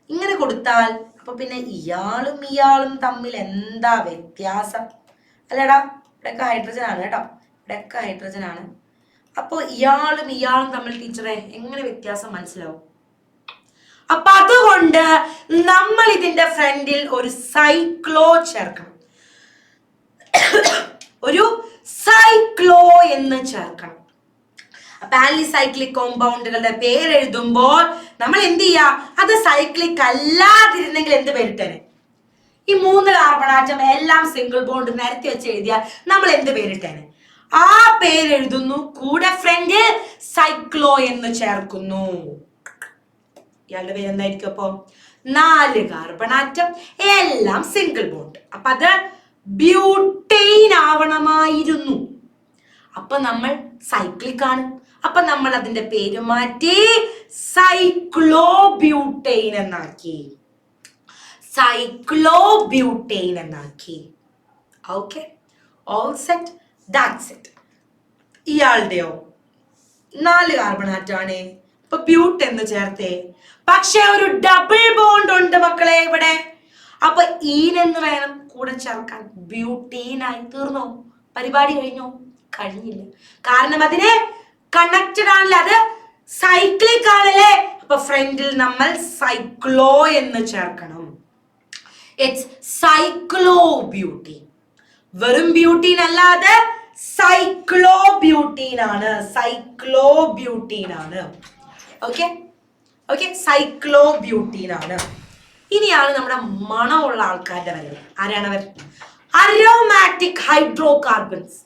ഇങ്ങനെ കൊടുത്താൽ അപ്പൊ പിന്നെ ഇയാളും തമ്മിൽ എന്താ വ്യത്യാസം? അല്ലേടാ, ഇവിടെയൊക്കെ ഹൈഡ്രജൻ ആണ് കേട്ടോ, ഇവിടെയൊക്കെ ഹൈഡ്രജൻ ആണ്. അപ്പൊ ഇയാളും തമ്മിൽ ടീച്ചറെ എങ്ങനെ വ്യത്യാസം മനസ്സിലാവും? അപ്പൊ അതുകൊണ്ട് നമ്മൾ ഇതിന്റെ ഫ്രണ്ടിൽ ഒരു സൈക്ലോ ചേർക്കണം, ഒരു സൈക്ലോ എന്ന് ചേർക്കണം. അപ്പൊ ആലിസൈക്ലിക് കോമ്പൗണ്ടുകളുടെ പേരെഴുതുമ്പോൾ നമ്മൾ എന്ത് ചെയ്യാ? അത് സൈക്ലിക് അല്ലാതിരുന്നെങ്കിൽ എന്ത് പേരിട്ടേനെ? ഈ 3 കാർബൺ ആറ്റം എല്ലാം സിംഗിൾ ബോണ്ട് നിരത്തി വെച്ച് എഴുതിയാൽ നമ്മൾ എന്ത് പേരിട്ടേനെ? ആ പേരെഴുതുന്നു, കൂടെ ഫ്രണ്ടിൽ സൈക്ലോ എന്ന് ചേർക്കുന്നു. ഇയാളുടെ പേര് എന്തായിരിക്കും? അപ്പൊ 4 കാർബൺ ആറ്റം എല്ലാം സിംഗിൾ ബോണ്ട്. അപ്പൊ അത് ബ്യൂട്ടെയിൻ ആവണമായിരുന്നു. അപ്പൊ നമ്മൾ സൈക്ലിക് ആണ്, അപ്പൊ നമ്മൾ അതിന്റെ പേര് മാറ്റി സൈക്ലോബ്യൂട്ടെയിൻ എന്നാക്കി, സൈക്ലോബ്യൂട്ടെയിൻ എന്നാക്കി. Okay, all set, that's it. ഇയാളുടെയോ 4 കാർബൺ ആറ്റാണ്, ഇപ്പൊ ബ്യൂട്ട് എന്ന് ചേർത്തേ, പക്ഷെ ഒരു ഡബിൾ ബോണ്ട് ഉണ്ട് മക്കളെ ഇവിടെ. അപ്പൊ ഈൻ എന്ന് വേണം കൂടെ ചേർക്കാൻ. ബ്യൂട്ടീനായി തീർന്നോ? പരിപാടി കഴിഞ്ഞോ? കഴിഞ്ഞില്ല. കാരണം അതിന് കണക്റ്റഡ് ആണല്ലോ, അത് സൈക്ലിക് ആണല്ലേ. അപ്പൊ ഫ്രണ്ടിൽ നമ്മൾ സൈക്ലോ എന്ന് ചേർക്കണം. ഇറ്റ്സ് സൈക്ലോബ്യൂട്ടീൻ. വെറും ബ്യൂട്ടീൻ അല്ലാതെ സൈക്ലോബ്യൂട്ടീൻ ആണ്, സൈക്ലോബ്യൂട്ടീൻ ആണ്. ഓക്കെ, സൈക്ലോബ്യൂട്ടീൻ ആണ്. ഇനിയാണ് നമ്മുടെ മണമുള്ള ആൾക്കാരുടെ വരവ്. ആരാണവർ? Aromatic hydrocarbons.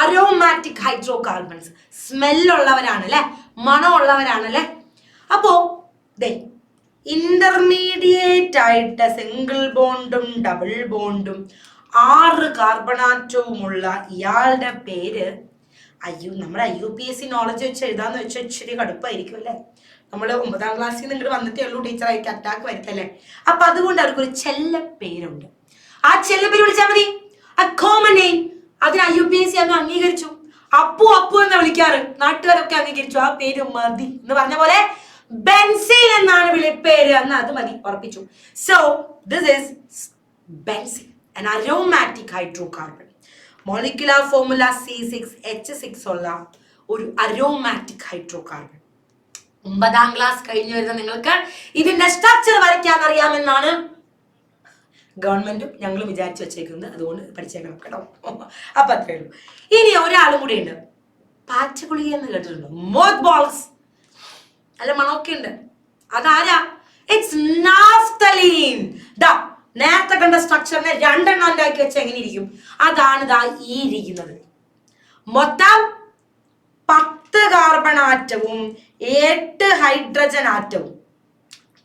അരോമാറ്റിക് ഹൈഡ്രോകാർബൺസ് സ്മെല്ലുള്ളവരാണ് അല്ലെ, മണമുള്ളവരാണല്ലേ. അപ്പോ ഇന്റർമീഡിയറ്റ് ആയിട്ട് സിംഗിൾ ബോണ്ടും ഡബിൾ ബോണ്ടും 6 കാർബണാറ്റവുമുള്ള ഇയാളുടെ പേര്, നമ്മുടെ IUPAC നോളജ് വെച്ച് എഴുതാന്ന് വെച്ചാൽ ഇച്ചിരി കടുപ്പായിരിക്കും അല്ലേ. നമ്മൾ 9ാം ക്ലാസ്സിൽ നിന്ന് ഇങ്ങോട്ട് വന്നിട്ടേ ഉള്ളൂ ടീച്ചറായിട്ട് അറ്റാക്ക് വരുത്തല്ലേ. അപ്പൊ അതുകൊണ്ട് അവർക്കൊരു ചെല്ല പേരുണ്ട്. ആ ചെല്ല പേര് വിളിച്ചാൽ മതി, കോമൺ നെയിം. അതിന് IUPAC അങ്ങ് അംഗീകരിച്ചു. അപ്പു എന്ന് വിളിക്കാറ്, നാട്ടുകാരൊക്കെ അംഗീകരിച്ചു. ആ പേര് മതി എന്ന് പറഞ്ഞ പോലെ ബെൻസീൻ എന്നാണ് വിളിപ്പേര് എന്ന് അത് മതി, ഉറപ്പിച്ചു. So this is benzene, an aromatic hydrocarbon. Molecular formula C6H6 ഉള്ള ഒരു അരോമാറ്റിക് ഹൈഡ്രോകാർബൺ. 9ാം ക്ലാസ് കഴിഞ്ഞു വരുന്ന നിങ്ങൾക്ക് ഇതിന്റെ സ്ട്രക്ചർ വരയ്ക്കാൻ അറിയാമെന്നാണ് ഗവൺമെന്റും ഞങ്ങളും വിചാരിച്ചു വെച്ചേക്കുന്നത്. അതുകൊണ്ട് പഠിച്ചേക്കണം കേട്ടോ. അപ്പൊ അത്രേ ഉള്ളൂ. ഇനി ഒരാളും കൂടി ഉണ്ട്, പാറ്റഗുളിക എന്ന് കേട്ടിട്ടുണ്ടോ? മോത്ത് ബോൾസ്, നല്ല മണമൊക്കെ ഉണ്ട്. അതാരാ? It's naphthalene. നേരത്തെ കണ്ട സ്ട്രക്ചറിനെ 2 എണ്ണം ഉണ്ടാക്കി വെച്ച് എങ്ങനെ ഇരിക്കും? അതാണ് ഈ ഇരിക്കുന്നത്. മൊത്തം 10 കാർബൺ ആറ്റവും 8 ഹൈഡ്രജൻ ആറ്റവും,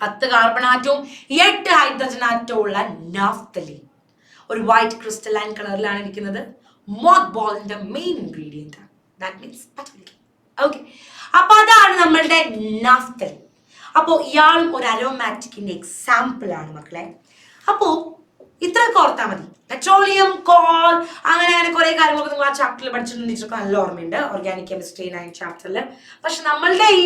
10 കാർബൺ ആറ്റവും 8 ഹൈഡ്രജൻ ആറ്റവും ഉള്ള നാഫ്തലീൻ ഒരു വൈറ്റ് ക്രിസ്റ്റലൈൻ കളറിലാണ് ഇരിക്കുന്നത്. മോത്ത് ബോളിന്റെ മെയിൻ ഇൻഗ്രീഡിയന്റ് ആണ്. ദാറ്റ് മീൻസ് പച്ചമുളക്. ഓക്കെ, അപ്പൊ അതാണ് നമ്മളുടെ നാഫ്തലീൻ. അപ്പോ ഇയാളും ഒരു അരോമാറ്റിക്കിന്റെ എക്സാമ്പിൾ ആണ് മക്കളെ. അപ്പോ ഇത്രയൊക്കെ ഓർത്താൽ മതി. പെട്രോളിയം, കോൾ, അങ്ങനെ കുറെ കാര്യങ്ങളൊക്കെ നിങ്ങൾ ആ ചാപ്റ്ററിൽ പഠിച്ചിട്ടുണ്ടെങ്കിൽ നല്ല ഓർമ്മയുണ്ട്, ഓർഗാനിക് കെമിസ്ട്രി 9th ചാപ്റ്ററിൽ. പക്ഷെ നമ്മളുടെ ഈ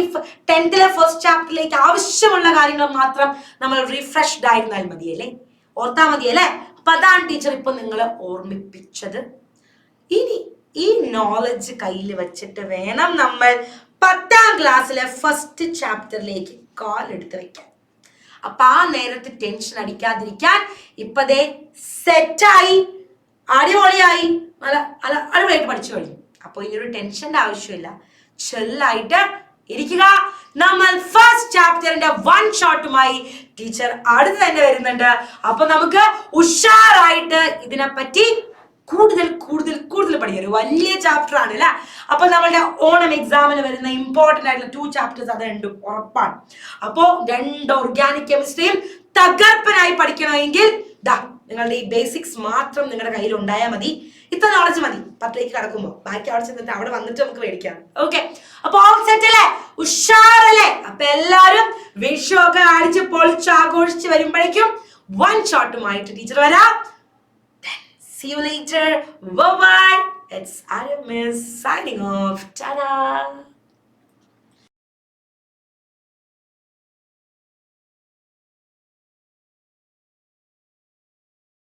10th ഫസ്റ്റ് ചാപ്റ്ററിലേക്ക് ആവശ്യമുള്ള കാര്യങ്ങൾ മാത്രം നമ്മൾ റിഫ്രഷ്ഡ് ആയിരുന്നാൽ മതിയല്ലേ, ഓർത്താൽ മതിയല്ലേ. അപ്പൊ അതാണ് ടീച്ചർ ഇപ്പൊ നിങ്ങളെ ഓർമ്മിപ്പിച്ചത്. ഇനി ഈ നോളജ് കയ്യിൽ വെച്ചിട്ട് വേണം നമ്മൾ 10ാം ക്ലാസ്സിലെ ഫസ്റ്റ് ചാപ്റ്ററിലേക്ക് കാലെടുത്ത് വെക്കാൻ. അപ്പൊ ആ നേരത്തെ ടെൻഷൻ അടിക്കാതിരിക്കാൻ ഇപ്പതേ സെറ്റായി, അടിപൊളിയായി, അടിപൊളിയായിട്ട് പഠിച്ചു കഴിഞ്ഞു. അപ്പൊ ഇനിയൊരു ടെൻഷന്റെ ആവശ്യമില്ല, ചെല്ലായിട്ട് ഇരിക്കുക. നമ്മൾ ഫസ്റ്റ് ചാപ്റ്ററിന്റെ 1 ഷോട്ടുമായി ടീച്ചർ അടുത്ത് തന്നെ വരുന്നുണ്ട്. അപ്പൊ നമുക്ക് ഉഷാറായിട്ട് ഇതിനെപ്പറ്റി കൂടുതൽ കൂടുതൽ കൂടുതൽ പഠിക്കുക. ഒരു വലിയ ചാപ്റ്റർ ആണ് അല്ലെ. അപ്പൊ നമ്മളുടെ ഓണം എക്സാമിന് വരുന്ന ഇമ്പോർട്ടന്റ് ആയിട്ടുള്ള 2 ചാപ്റ്റേഴ്സ് അത് രണ്ടും ഉറപ്പാണ്. അപ്പോ 2 ഓർഗാനിക് കെമിസ്ട്രിയും തകർപ്പനായി പഠിക്കണമെങ്കിൽ ദാ നിങ്ങളുടെ ഈ ബേസിക്സ് മാത്രം നിങ്ങളുടെ കയ്യിൽ ഉണ്ടായാൽ മതി. ഇത്ര നോളജ് മതി 10ലേക്ക് കടക്കുമ്പോൾ. ബാക്കി അവിടെ ചെന്നിട്ട് അവിടെ വന്നിട്ട് നമുക്ക് മേടിക്കാം. ഓക്കെ, അപ്പൊ ഓൾ സെറ്റ് അല്ലേ, ഉഷാറല്ലേ? അപ്പൊ എല്ലാരും വിഷു ഒക്കെ അടിച്ച് പൊളിച്ച് ആഘോഷിച്ച് വരുമ്പോഴേക്കും 1 ഷോട്ടുമായിട്ട് ടീച്ചർ വരാം. See you later. Bye bye. It's Aramis signing off. Ta-da.